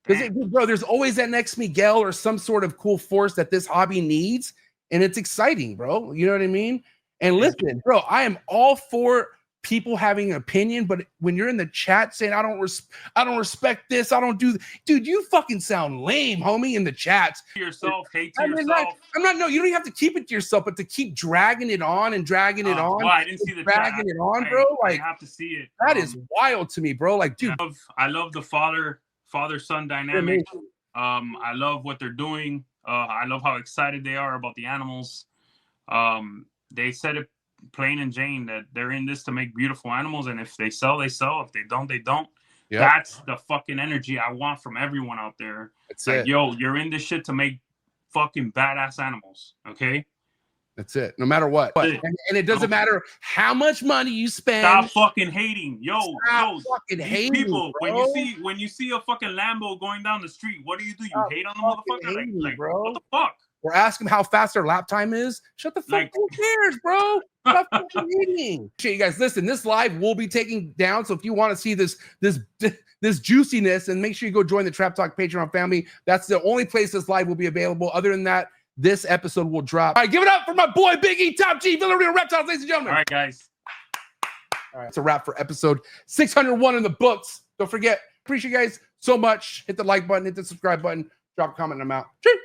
Because, bro, there's always that next Miguel or some sort of cool force that this hobby needs, and it's exciting, bro. You know what I mean? And listen, bro, I am all for people having an opinion, but when you're in the chat saying I don't respect this, I don't do, dude, you fucking sound lame, homie, in the chats. Yourself, hate to yourself. You don't even have to keep it to yourself, but to keep dragging it on and dragging it on. Well, I didn't see the dragging it on, bro. Like, I have to see it. That is wild to me, bro. Like, dude, I love the father-son dynamic. I love what they're doing. I love how excited they are about the animals. They said it plain and Jane that they're in this to make beautiful animals, and if they sell, they sell. If they don't, they don't. Yep. That's the fucking energy I want from everyone out there. It's like, yo, you're in this shit to make fucking badass animals, okay? That's it. No matter what. And it doesn't matter how much money you spend. Stop fucking hating. Stop fucking hating, people, bro. when you see a fucking Lambo going down the street, what do? You hate on the motherfucker? Like, bro. What the fuck? Or ask them how fast their lap time is. Shut the fuck. Who cares, bro? Stop fucking hating. Appreciate you guys. Listen, this live will be taken down. So if you want to see this juiciness, and make sure you go join the Trap Talk Patreon family. That's the only place this live will be available. Other than that, this episode will drop. All right, give it up for my boy Big E, Top G, Villarreal Reptiles, ladies and gentlemen. All right, guys. All right, it's a wrap for episode 601 in the books. Don't forget, appreciate you guys so much. Hit the like button, hit the subscribe button, drop a comment, and I'm out. Cheers.